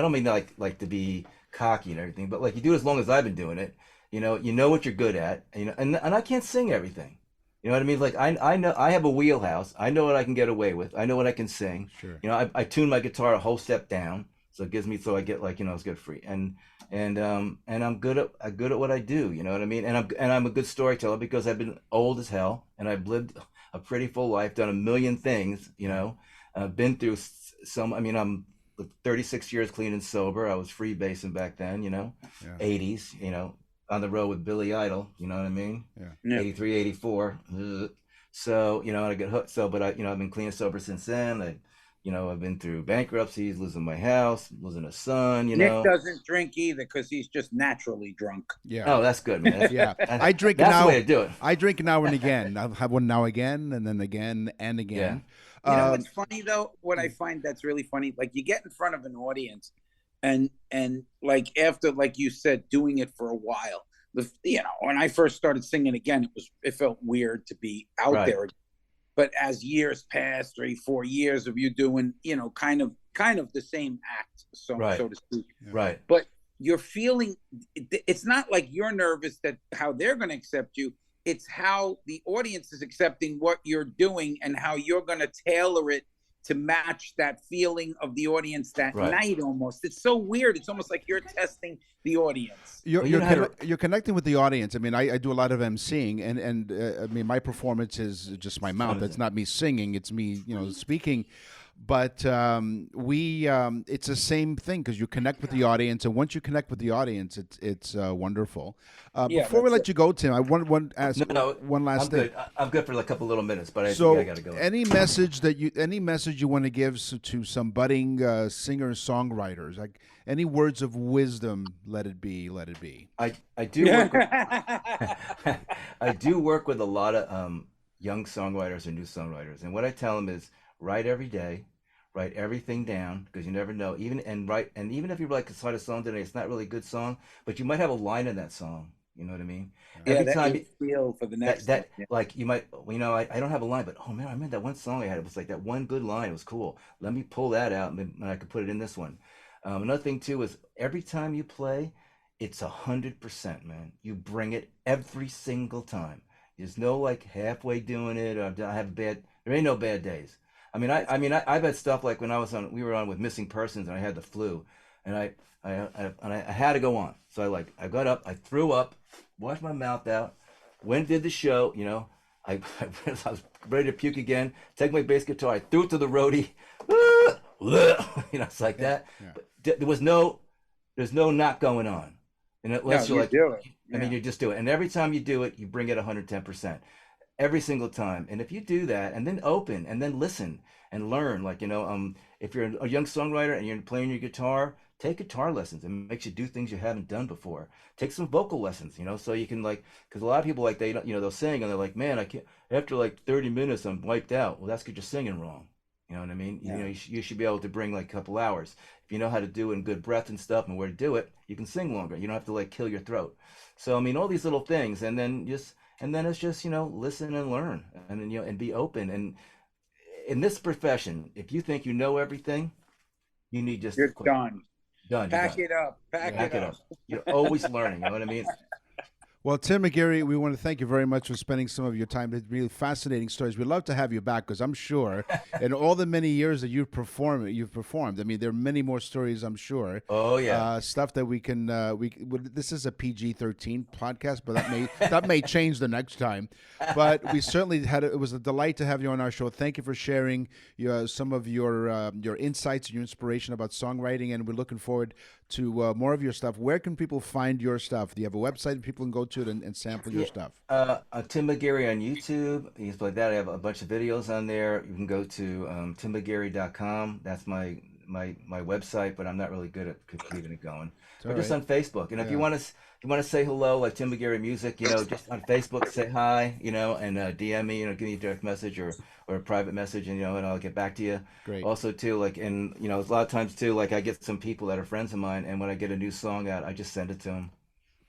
don't mean like to be cocky and everything, but like you do it as long as I've been doing it. You know what you're good at. And I can't sing everything. You know what I mean? Like I know I have a wheelhouse. I know what I can get away with. I know what I can sing. Sure. I tune my guitar a whole step down, so it gives me I get like it's good free. And I'm good at what I do. You know what I mean? And I'm a good storyteller because I've been old as hell and I've lived a pretty full life, done a million things, been through some, I mean, I'm 36 years clean and sober. I was freebasing back then, 80s, on the road with Billy Idol, you know what I mean? Yeah. 83, 84. So, I get hooked. So, but I've been clean and sober since then. I've been through bankruptcies, losing my house, losing a son, Nick doesn't drink either because he's just naturally drunk. Yeah. Oh, that's good, man. Yeah. I drink that's now. The way to do it. I drink now and again. I'll have one now again, and then again and again. What's funny though? What I find that's really funny, like you get in front of an audience, and like after, like you said, doing it for a while. When I first started singing again, it felt weird to be out there. But as years passed, 3-4 years of you doing, kind of the same act, so to speak. Right. But you're feeling, it's not like you're nervous that how they're going to accept you. It's how the audience is accepting what you're doing and how you're going to tailor it to match that feeling of the audience that night almost. It's so weird. It's almost like you're testing the audience. You're connecting with the audience. I mean, I do a lot of emceeing, and I mean, my performance is just my mouth. It's not me singing. It's me, speaking. But it's the same thing because you connect with the audience, and once you connect with the audience, it's wonderful. Before we let you go, Tim, I want to ask one last thing. I'm good for a couple little minutes, but I got to go. Any message you want to give to some budding singer-songwriters, like any words of wisdom? Let it be. I do work with, I do work with a lot of young songwriters or new songwriters, and what I tell them is write every day. Write everything down because you never know. Even if you write a song today, it's not really a good song, but you might have a line in that song. You know what I mean? Yeah, every time you feel for the next like you might, I don't have a line, but oh man, I remember that one song I had. It was like that one good line. It was cool. Let me pull that out and I could put it in this one. Another thing too is every time you play, it's 100%, man. You bring it every single time. There's no like halfway doing it. Or there ain't no bad days. I've had stuff like when we were on with Missing Persons and I had the flu, and I had to go on. So I got up, I threw up, washed my mouth out, went and did the show. I was ready to puke again. Take my bass guitar, I threw it to the roadie. It's like that. Yeah. But there's no not going on. And unless you do it. I mean, you just do it. And every time you do it, you bring it 110%. Every single time. And if you do that and then open and then listen and learn, if you're a young songwriter and you're playing your guitar, take guitar lessons. It makes you do things you haven't done before. Take some vocal lessons, so you can because a lot of people they'll sing and they're like, man, I can't, after 30 minutes, I'm wiped out. Well, that's because you're singing wrong. You know what I mean? Yeah. You should be able to bring a couple hours. If you know how to do it in good breath and stuff and where to do it, you can sing longer. You don't have to kill your throat. So, all these little things, and then it's just, listen and learn and then, and be open. And in this profession, if you think you know everything, you need just... You're done. Pack it up. Pack it up. You're always learning. You know what I mean? Well, Tim McGarry, we want to thank you very much for spending some of your time. It's really fascinating stories. We'd love to have you back because I'm sure in all the many years that you've performed, there are many more stories, I'm sure. Oh, yeah. Stuff that we can, this is a PG-13 podcast, but that may change the next time. But we certainly it was a delight to have you on our show. Thank you for sharing some of your insights, your inspiration about songwriting, and we're looking forward to more of your stuff. Where can people find your stuff? Do you have a website people can go to it and sample your stuff? Tim McGarry on YouTube. Things like that. I have a bunch of videos on there. You can go to timmcgarry.com. That's my website, but I'm not really good at keeping it going. But just on Facebook. And if you want to say hello, like Tim McGarry Music, just on Facebook, say hi, and DM me, give me a direct message or a private message, and I'll get back to you. Great. Also, too, a lot of times, too, I get some people that are friends of mine, and when I get a new song out, I just send it to them.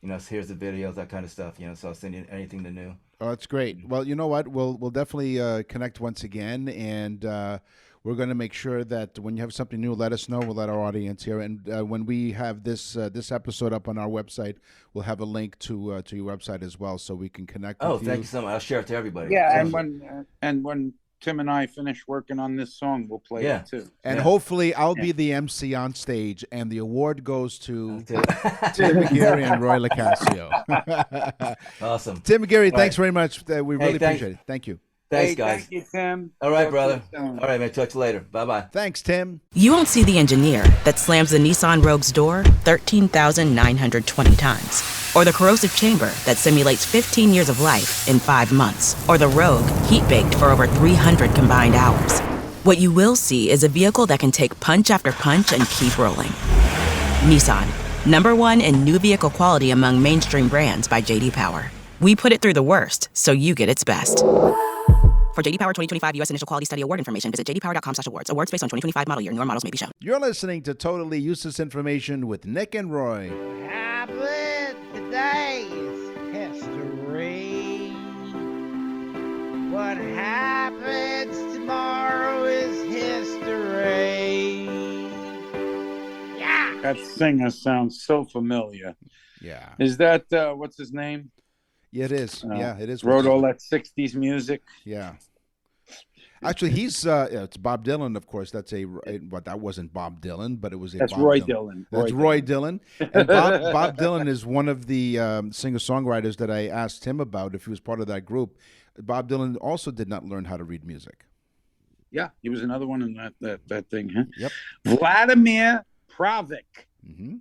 Here's the videos, that kind of stuff, so I'll send you anything to new. Oh, that's great. Well, you know what? We'll definitely connect once again, and we're going to make sure that when you have something new, let us know. We'll let our audience hear. And when we have this episode up on our website, we'll have a link to your website as well, so we can connect. Oh, with thank you so much. I'll share it to everybody. Yeah, and when Tim and I finish working on this song, we'll play it too. And hopefully I'll be the MC on stage, and the award goes to Tim McGarry and Roy LoCascio. Awesome. Tim McGarry, thanks very much. We really appreciate it. Thank you. Thanks, Hey, guys. thank you, Tim. All right, Talk to you brother. soon. All right, man. Talk to you later. Bye-bye. Thanks, Tim. You won't see the engineer that slams the Nissan Rogue's door 13,920 times, or the corrosive chamber that simulates 15 years of life in 5 months, or the Rogue heat-baked for over 300 combined hours. What you will see is a vehicle that can take punch after punch and keep rolling. Nissan, #1 in new vehicle quality among mainstream brands by J.D. Power. We put it through the worst, so you get its best. For J.D. Power 2025 U.S. Initial Quality Study Award information, visit jdpower.com/awards. Awards based on 2025 model year. Newer models may be shown. You're listening to Totally Useless Information with Nick and Roy. Today's history. What happens tomorrow is history. Yeah. That singer sounds so familiar. Yeah. Is that what's his name? Yeah, it is. Yeah, it is. Wrote all that '60s music. Yeah. Actually, he's it's Bob Dylan, of course. But that wasn't Bob Dylan, but it was That's Bob Roy Dylan. Dylan. That's Roy Dylan. And Bob Dylan is one of the singer-songwriters that I asked him about if he was part of that group. Bob Dylan also did not learn how to read music. Yeah, he was another one in that thing. Huh? Yep. Vladimir Pravik. Mm-hmm.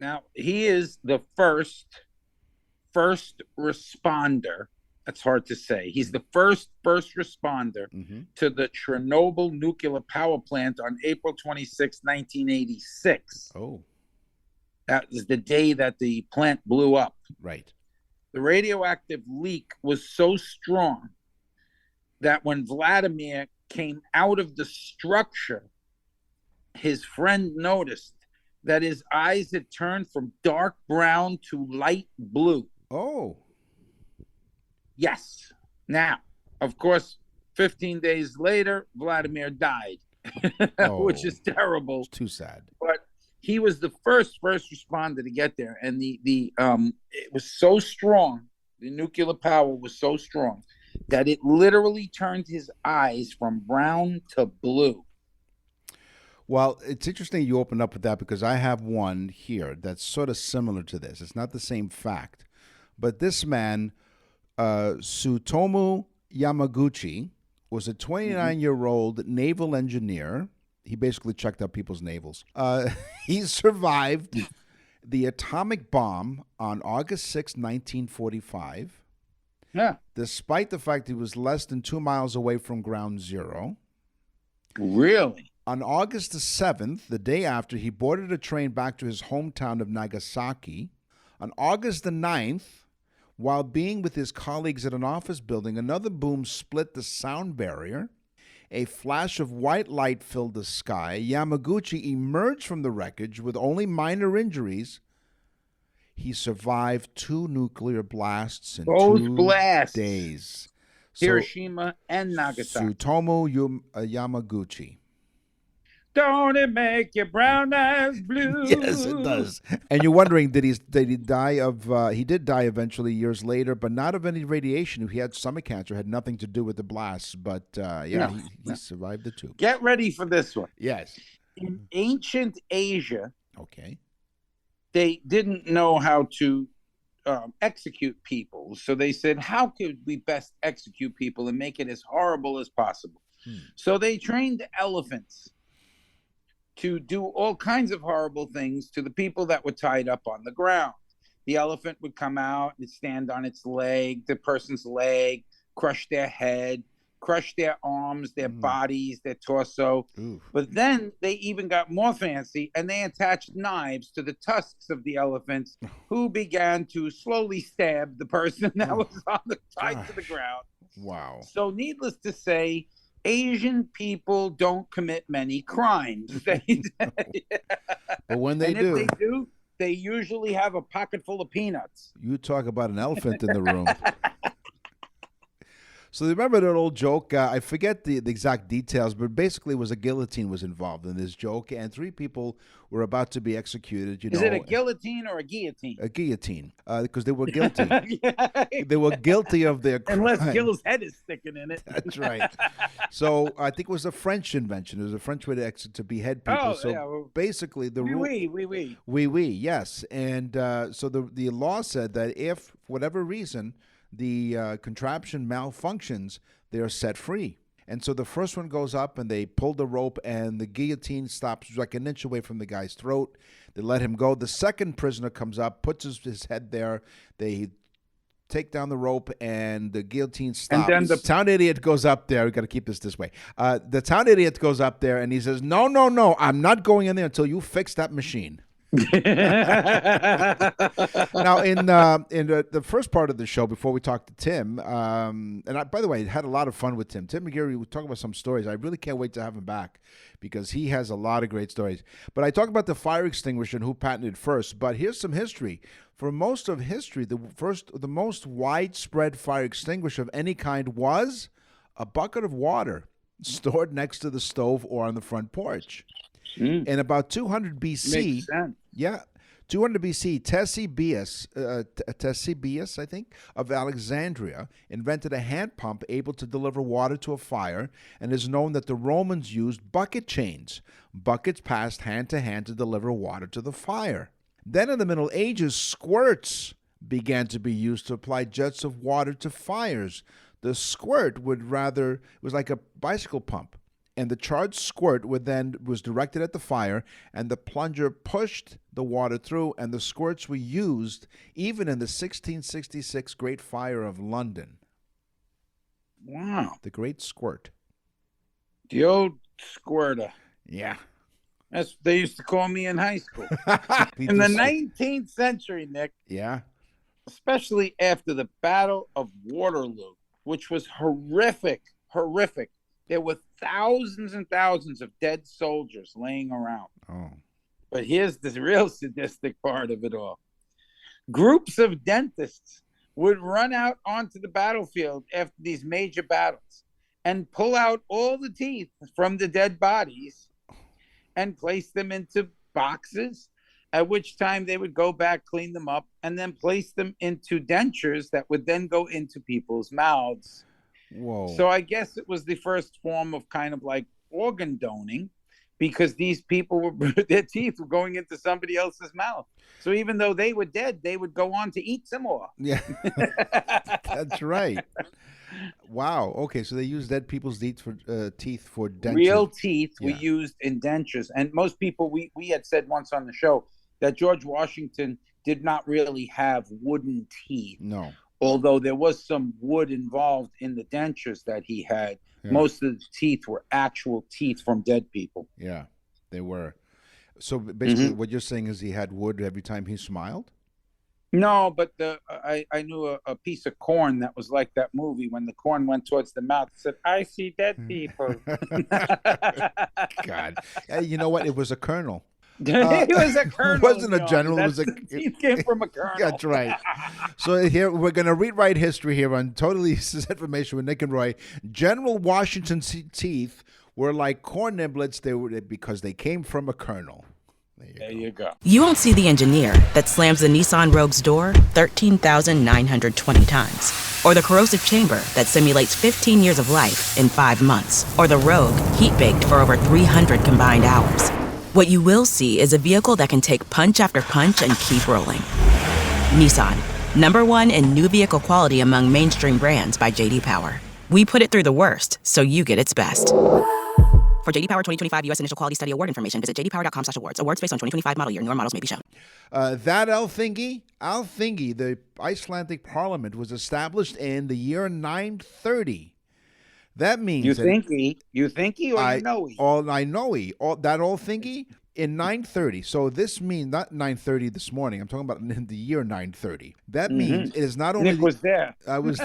Now he is the first responder. That's hard to say. He's the first responder to the Chernobyl nuclear power plant on April 26, 1986. Oh. That is the day that the plant blew up. Right. The radioactive leak was so strong that when Vladimir came out of the structure, his friend noticed that his eyes had turned from dark brown to light blue. Oh. Yes. Now, of course, 15 days later, Vladimir died, which is terrible. It's too sad. But he was the first responder to get there, and it was so strong. The nuclear power was so strong that it literally turned his eyes from brown to blue. Well, it's interesting you opened up with that because I have one here that's sort of similar to this. It's not the same fact, but this man, Tsutomu Yamaguchi, was a 29-year-old naval engineer. He basically checked out people's navels. He survived the atomic bomb on August 6, 1945. Yeah. Despite the fact he was less than 2 miles away from ground zero. Really? On August the 7th, the day after, he boarded a train back to his hometown of Nagasaki. On August the 9th, while being with his colleagues at an office building, another boom split the sound barrier. A flash of white light filled the sky. Yamaguchi emerged from the wreckage with only minor injuries. He survived 2 nuclear blasts in 2 days. Hiroshima and Nagasaki. Tsutomu Yamaguchi. Don't it make your brown eyes blue? Yes, it does. And you're wondering, did he die of? He did die eventually years later, but not of any radiation. He had stomach cancer, had nothing to do with the blasts. But he survived the 2. Get ready for this one. Yes. In ancient Asia, okay, they didn't know how to execute people, so they said, "How could we best execute people and make it as horrible as possible?" So they trained elephants to do all kinds of horrible things to the people that were tied up on the ground. The elephant would come out and stand on its leg, the person's leg, crush their head, crush their arms, their bodies, their torso. Oof. But then they even got more fancy, and they attached knives to the tusks of the elephants, who began to slowly stab the person that was tied to the ground. Wow. So needless to say, Asian people don't commit many crimes. But when they do, if they do, they usually have a pocket full of peanuts. You talk about an elephant in the room. So remember that old joke? I forget the exact details, but basically it was a guillotine was involved in this joke, and 3 people were about to be executed. Is it a guillotine or a guillotine? A guillotine, because they were guilty. They were guilty of their crime. Unless Gil's head is sticking in it. That's right. So I think it was a French invention. It was a French way to behead people. Oh, so yeah, well, basically the rule. Oui. Yes. And so the law said that if, for whatever reason, the contraption malfunctions, they are set free. And so the first one goes up and they pull the rope and the guillotine stops like an inch away from the guy's throat. They let him go. The second prisoner comes up, puts his head there. They take down the rope and the guillotine stops. And then the town idiot goes up there. We've got to keep this way. The town idiot goes up there and he says, no, I'm not going in there until you fix that machine. Now, in the first part of the show, before we talk to Tim, by the way, had a lot of fun with Tim. Tim McGarry, we talk about some stories. I really can't wait to have him back because he has a lot of great stories. But I talk about the fire extinguisher and who patented it first. But here's some history. For most of history, the most widespread fire extinguisher of any kind was a bucket of water stored next to the stove or on the front porch. In about 200 BC, makes sense. 200 BC, Ctesibius, I think, of Alexandria, invented a hand pump able to deliver water to a fire, and it is known that the Romans used bucket chains. Buckets passed hand to hand to deliver water to the fire. Then in the Middle Ages, squirts began to be used to apply jets of water to fires. The squirt was like a bicycle pump. And the charged squirt was directed at the fire, and the plunger pushed the water through, and the squirts were used even in the 1666 Great Fire of London. Wow. The Great Squirt. The old squirter. Yeah. That's what they used to call me in high school. In the 19th century, Nick. Yeah. Especially after the Battle of Waterloo, which was horrific. There were thousands and thousands of dead soldiers laying around. Oh. But here's the real sadistic part of it all. Groups of dentists would run out onto the battlefield after these major battles and pull out all the teeth from the dead bodies and place them into boxes, at which time they would go back, clean them up, and then place them into dentures that would then go into people's mouths. Whoa. So I guess it was the first form of kind of like organ donating, because these people their teeth were going into somebody else's mouth. So even though they were dead, they would go on to eat some more. Yeah, that's right. Wow. Okay, so they use dead people's teeth for dentures. Real teeth were used in dentures, and most people we had said once on the show that George Washington did not really have wooden teeth. No. Although there was some wood involved in the dentures that he had, most of the teeth were actual teeth from dead people. Yeah, they were. So basically what you're saying is he had wood every time he smiled? No, but I knew a piece of corn that was like that movie when the corn went towards the mouth. It said, "I see dead people." God. You know what? It was a colonel. He was a colonel. It wasn't a general. He came from a colonel. That's right. So here we're going to rewrite history here on Totally Useless Information with Nick and Roy. General Washington's teeth were like corn niblets. Because they came from a colonel. There you go. You won't see the engineer that slams the Nissan Rogue's door 13,920 times, or the corrosive chamber that simulates 15 years of life in 5 months, or the Rogue heat-baked for over 300 combined hours. What you will see is a vehicle that can take punch after punch and keep rolling. Nissan, #1 in new vehicle quality among mainstream brands by J.D. Power. We put it through the worst, so you get its best. For J.D. Power 2025 U.S. Initial Quality Study Award information, visit jdpower.com/awards. Awards based on 2025 model year. Newer models may be shown. That Alþingi, the Icelandic parliament, was established in the year 930. That means you think he or you know he? I know he. That Alþingi in 930. So this means not 930 this morning. I'm talking about in the year 930. That means it is not only Nick was there. I was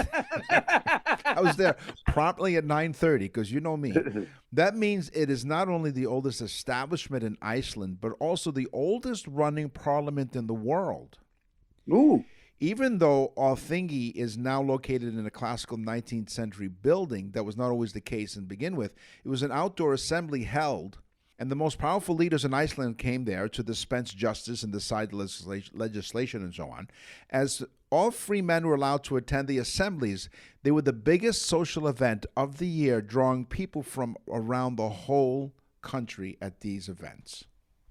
there promptly at 9:30 because you know me. That means it is not only the oldest establishment in Iceland, but also the oldest running parliament in the world. Ooh. Even though Alþingi is now located in a classical 19th century building, that was not always the case to begin with. It was an outdoor assembly held, and the most powerful leaders in Iceland came there to dispense justice and decide legislation and so on. As all free men were allowed to attend the assemblies, they were the biggest social event of the year, drawing people from around the whole country at these events.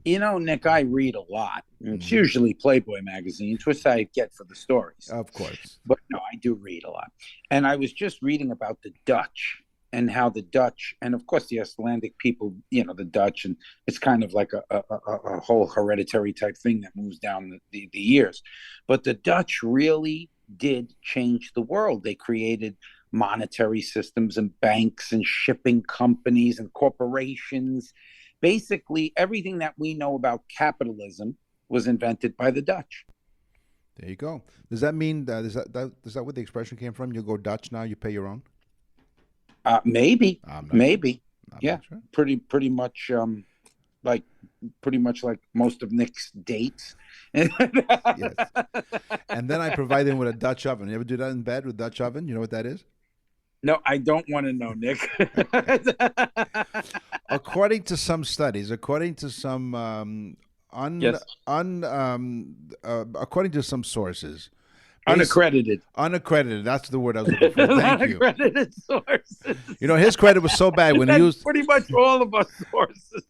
You know, Nick, I read a lot. It's usually Playboy magazines, which I get for the stories. Of course. But no, I do read a lot. And I was just reading about the Dutch and how the Dutch, and of course the Icelandic people, you know, the Dutch, and it's kind of like a whole hereditary type thing that moves down the years. But the Dutch really did change the world. They created monetary systems and banks and shipping companies and corporations. Basically, everything that we know about capitalism was invented by the Dutch. There you go. Does that mean is that where the expression came from? You go Dutch now, you pay your own? Maybe, maybe, sure. yeah. Sure. Pretty much like most of Nick's dates. Yes. And then I provide them with a Dutch oven. You ever do that in bed with Dutch oven? You know what that is? No, I don't want to know, Nick. According to some studies, according to some according to some sources, unaccredited. Unaccredited. That's the word I was looking for. Thank you. Unaccredited sources. You know, his credit was so bad when he used pretty much all of our sources.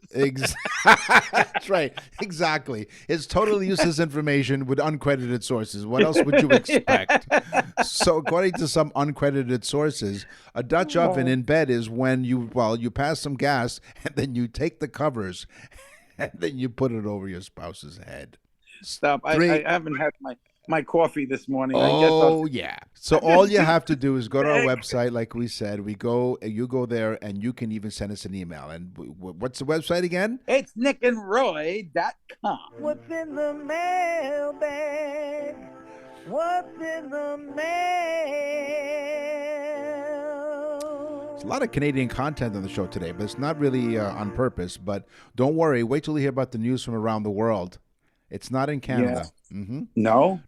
That's right. Exactly. It's totally useless information with uncredited sources. What else would you expect? So, according to some uncredited sources, a Dutch oven in bed is when you pass some gas and then you take the covers and then you put it over your spouse's head. Stop. I haven't had my coffee this morning. Yeah. So all you have to do is go to our website, like we said. You go there, and you can even send us an email. And what's the website again? It's nickandroy.com. What's in the mailbag? What's in the mail? There's a lot of Canadian content on the show today, but it's not really on purpose. But don't worry. Wait till you hear about the news from around the world. It's not in Canada. Yeah. Mm-hmm. No?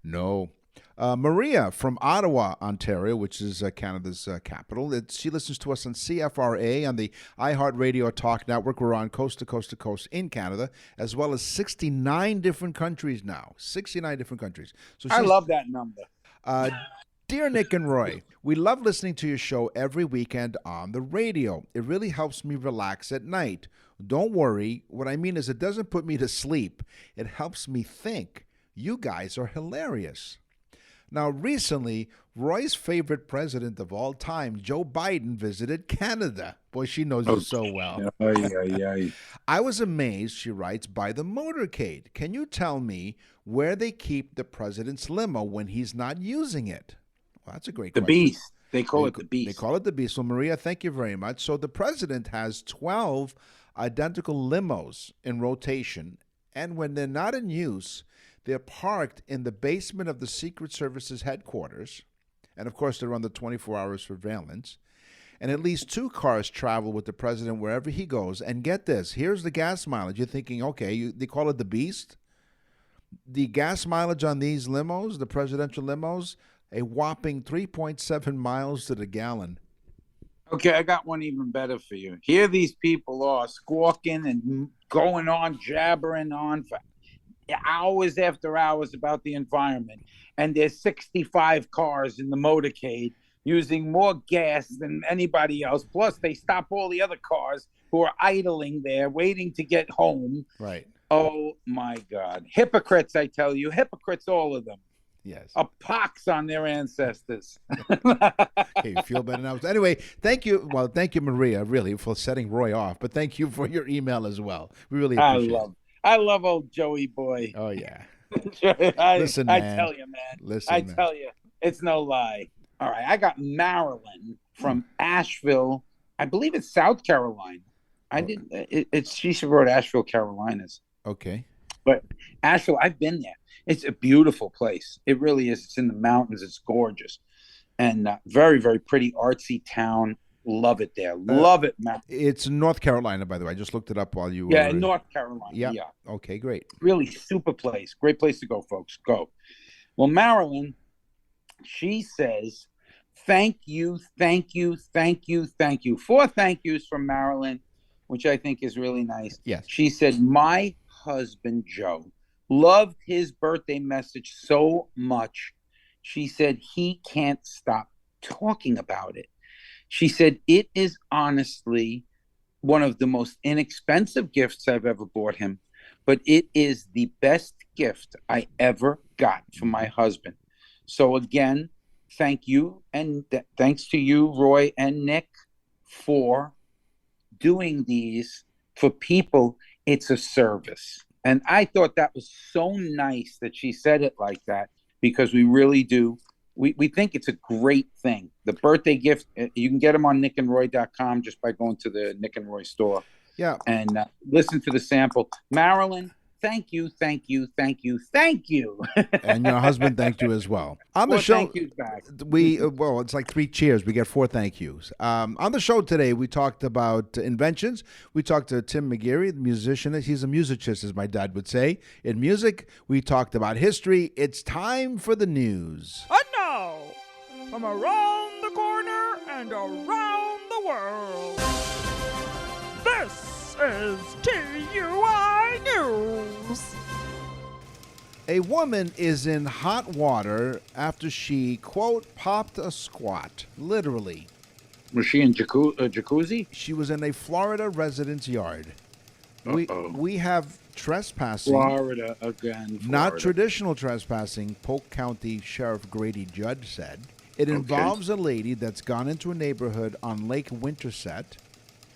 Maria from Ottawa, Ontario, which is Canada's capital. She listens to us on CFRA on the iHeartRadio Talk Network. We're on coast to coast to coast in Canada, as well as 69 different countries now. 69 different countries. So I love that number. Dear Nick and Roy, we love listening to your show every weekend on the radio. It really helps me relax at night. Don't worry. What I mean is it doesn't put me to sleep. It helps me think. You guys are hilarious. Now, recently, Roy's favorite president of all time, Joe Biden, visited Canada. Boy, she knows you so well. I was amazed, she writes, by the motorcade. Can you tell me where they keep the president's limo when he's not using it? Well, that's a great question. The Beast. They call it the Beast. They call it the Beast. Well, Maria, thank you very much. So the president has 12 identical limos in rotation, and when they're not in use, they're parked in the basement of the Secret Service's headquarters, and of course they're under 24-hour surveillance, and at least 2 cars travel with the president wherever he goes. And get this, here's the gas mileage. You're thinking, okay, they call it the Beast? The gas mileage on these limos, the presidential limos, a whopping 3.7 miles to the gallon. Okay, I got one even better for you. Here these people are squawking and going on, jabbering on for hours after hours about the environment. And there's 65 cars in the motorcade using more gas than anybody else. Plus, they stop all the other cars who are idling there, waiting to get home. Right. Oh, my God. Hypocrites, I tell you. Hypocrites, all of them. Yes. A pox on their ancestors. Okay, you feel better now. Anyway, thank you. Well, thank you, Maria, really, for setting Roy off. But thank you for your email as well. We really appreciate it. I love old Joey boy. Oh, yeah. Listen, man. I tell you, man. Listen, tell you, it's no lie. All right, I got Marilyn from Asheville. I believe it's South Carolina. She wrote Asheville, Carolinas. Okay. But Asheville, I've been there. It's a beautiful place. It really is. It's in the mountains. It's gorgeous. And very, very pretty, artsy town. Love it there. Love it, Matt. It's North Carolina, by the way. I just looked it up while you were... Yeah, North Carolina. Yeah. Okay, great. Really super place. Great place to go, folks. Go. Well, Marilyn, she says, thank you, thank you, thank you, thank you. 4 thank yous from Marilyn, which I think is really nice. Yes. She said, my husband, Joe, loved his birthday message so much. She said he can't stop talking about it. She said, it is honestly one of the most inexpensive gifts I've ever bought him, but it is the best gift I ever got from my husband. So again, thank you, and thanks to you, Roy and Nick, for doing these for people. It's a service. And I thought that was so nice that she said it like that, because we really do. We think it's a great thing. The birthday gift, you can get them on nickandroy.com just by going to the Nick and Roy store. Yeah. And listen to the sample. Marilyn, thank you, thank you, thank you, thank you. And your husband thanked you as well. On the show, thank yous back. Well, it's like 3 cheers. We get 4 thank yous. On the show today, we talked about inventions. We talked to Tim McGeary, the musician. He's a musicist, as my dad would say. In music, we talked about history. It's time for the news. And now, from around the corner and around the world, this is TUI News. A woman is in hot water after she, quote, popped a squat, literally. Was she in jacuzzi? She was in a Florida resident's yard. We have trespassing. Florida again. Not traditional trespassing, Polk County Sheriff Grady Judd said. It involves a lady that's gone into a neighborhood on Lake Winterset.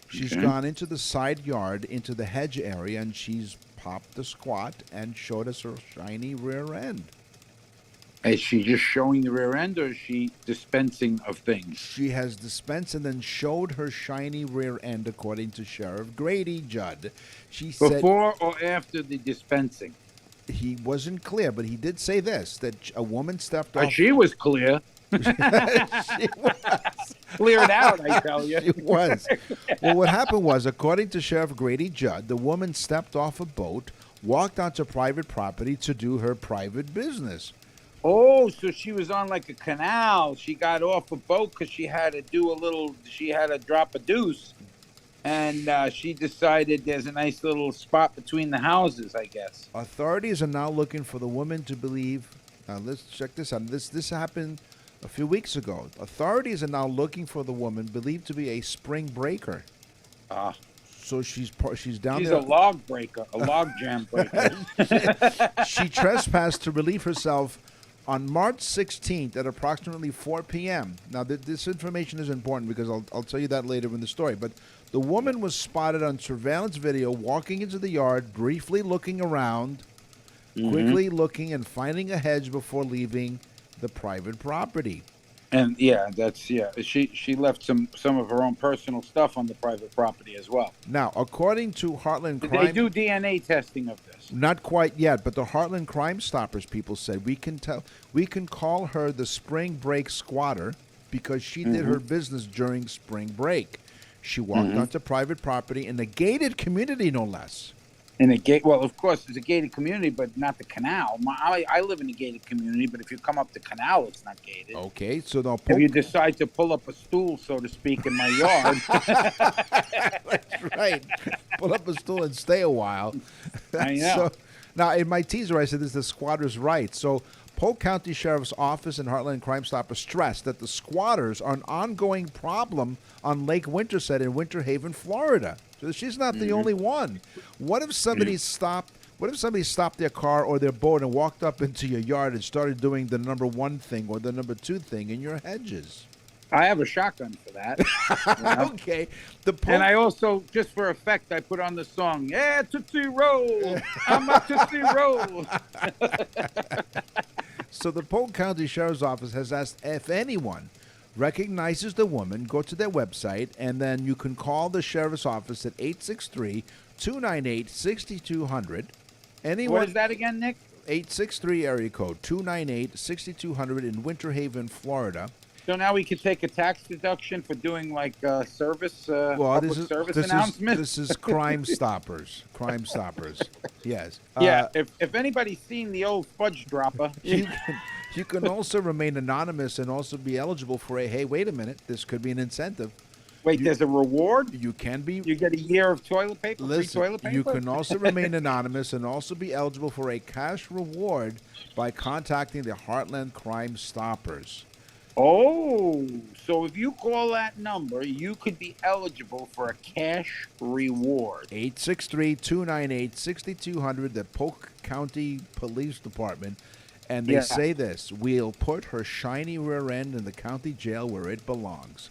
She's gone into the side yard, into the hedge area, and she's popped the squat and showed us her shiny rear end. Is she just showing the rear end, or is she dispensing of things? She has dispensed and then showed her shiny rear end, according to Sheriff Grady Judd. She said, before or after the dispensing? He wasn't clear, but he did say this, that a woman stepped off. She was clear. She was. Cleared out, I tell you. She was. Well, what happened was, according to Sheriff Grady Judd, the woman stepped off a boat, walked onto private property to do her private business. Oh, so she was on like a canal. She got off a boat because she had to drop a deuce. And she decided there's a nice little spot between the houses, I guess. Authorities are now looking for the woman to believe. Now, let's check this out. This happened a few weeks ago. Authorities are now looking for the woman believed to be a spring breaker. So she's down there. She's a log breaker, a log jam breaker. She trespassed to relieve herself on March 16th at approximately 4 p.m. Now, this information is important because I'll tell you that later in the story. But the woman was spotted on surveillance video walking into the yard, briefly looking around, quickly looking and finding a hedge before leaving the private property. And she left some of her own personal stuff on the private property as well. Now, according to Heartland Crime, they do DNA testing of this. Not quite yet, but the Heartland Crime Stoppers people said we can call her the spring break squatter because she did her business during spring break. She walked onto private property in a gated community, no less. Well, of course, it's a gated community, but not the canal. I live in a gated community, but if you come up the canal, it's not gated. Okay, so now if you decide to pull up a stool, so to speak, in my yard. That's right. Pull up a stool and stay a while. I know. So, now, in my teaser, I said this is the squatter's right. So, Polk County Sheriff's Office and Heartland Crime Stopper stressed that the squatters are an ongoing problem on Lake Winterset in Winter Haven, Florida. So she's not the only one. What if somebody stopped their car or their boat and walked up into your yard and started doing the number 1 thing or the number 2 thing in your hedges? I have a shotgun for that. Okay. And I also, just for effect, I put on the song, yeah, Tootsie Roll. I'm a Tootsie Roll. So the Polk County Sheriff's Office has asked if anyone recognizes the woman, go to their website, and then you can call the Sheriff's Office at 863-298-6200. What is that again, Nick? 863 area code 298-6200 in Winter Haven, Florida. So now we can take a tax deduction for doing like public service this announcement. This is Crime Stoppers. Crime Stoppers. Yes. Yeah. If anybody's seen the old fudge dropper, you can also remain anonymous and also be eligible for hey, wait a minute, this could be an incentive. Wait, there's a reward? You can be. You get a year of toilet paper, free toilet paper? You can also remain anonymous and also be eligible for a cash reward by contacting the Heartland Crime Stoppers. Oh, so if you call that number, you could be eligible for a cash reward. 863-298-6200, the Polk County Police Department. And they say this: we'll put her shiny rear end in the county jail where it belongs.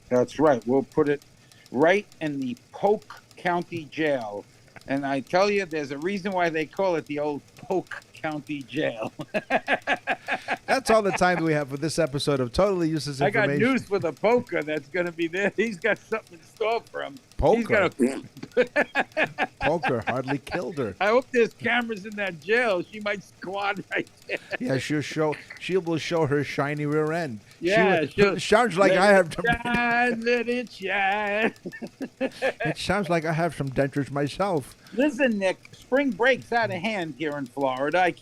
That's right. We'll put it right in the Polk County Jail. And I tell you, there's a reason why they call it the old Polk County Jail. That's all the time we have for this episode of Totally Useless Information. I got news for the poker that's going to be there. He's got something in store for him. Poker? Poker hardly killed her. I hope there's cameras in that jail. She might squat right there. Yeah, she will show her shiny rear end. Yeah, sounds like I have let it shine. It sounds like I have some dentures myself. Listen, Nick, spring break's out of hand here in Florida.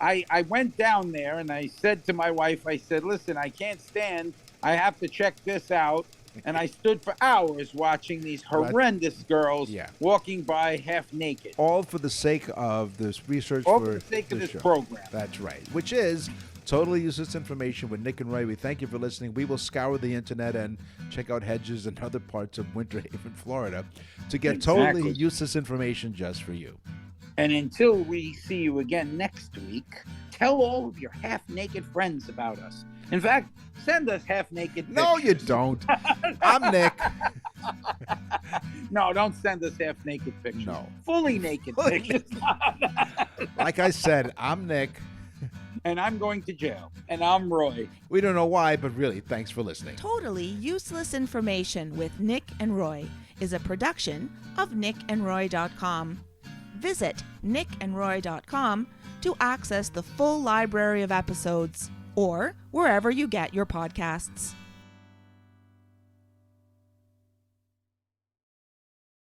I went down there and I said to my wife, I said, listen, I can't stand. I have to check this out. And I stood for hours watching these horrendous girls walking by half naked. All for the sake of this research. All for the sake of this program. That's right. Which is Totally Useless Information with Nick and Roy. We thank you for listening. We will scour the internet and check out hedges and other parts of Winter Haven, Florida, to get totally useless information just for you. And until we see you again next week, tell all of your half-naked friends about us. In fact, send us half-naked pictures. No, you don't. I'm Nick. No, don't send us half-naked pictures. No. Fully naked pictures. Like I said, I'm Nick. And I'm going to jail. And I'm Roy. We don't know why, but really, thanks for listening. Totally Useless Information with Nick and Roy is a production of nickandroy.com. Visit nickandroy.com to access the full library of episodes or wherever you get your podcasts.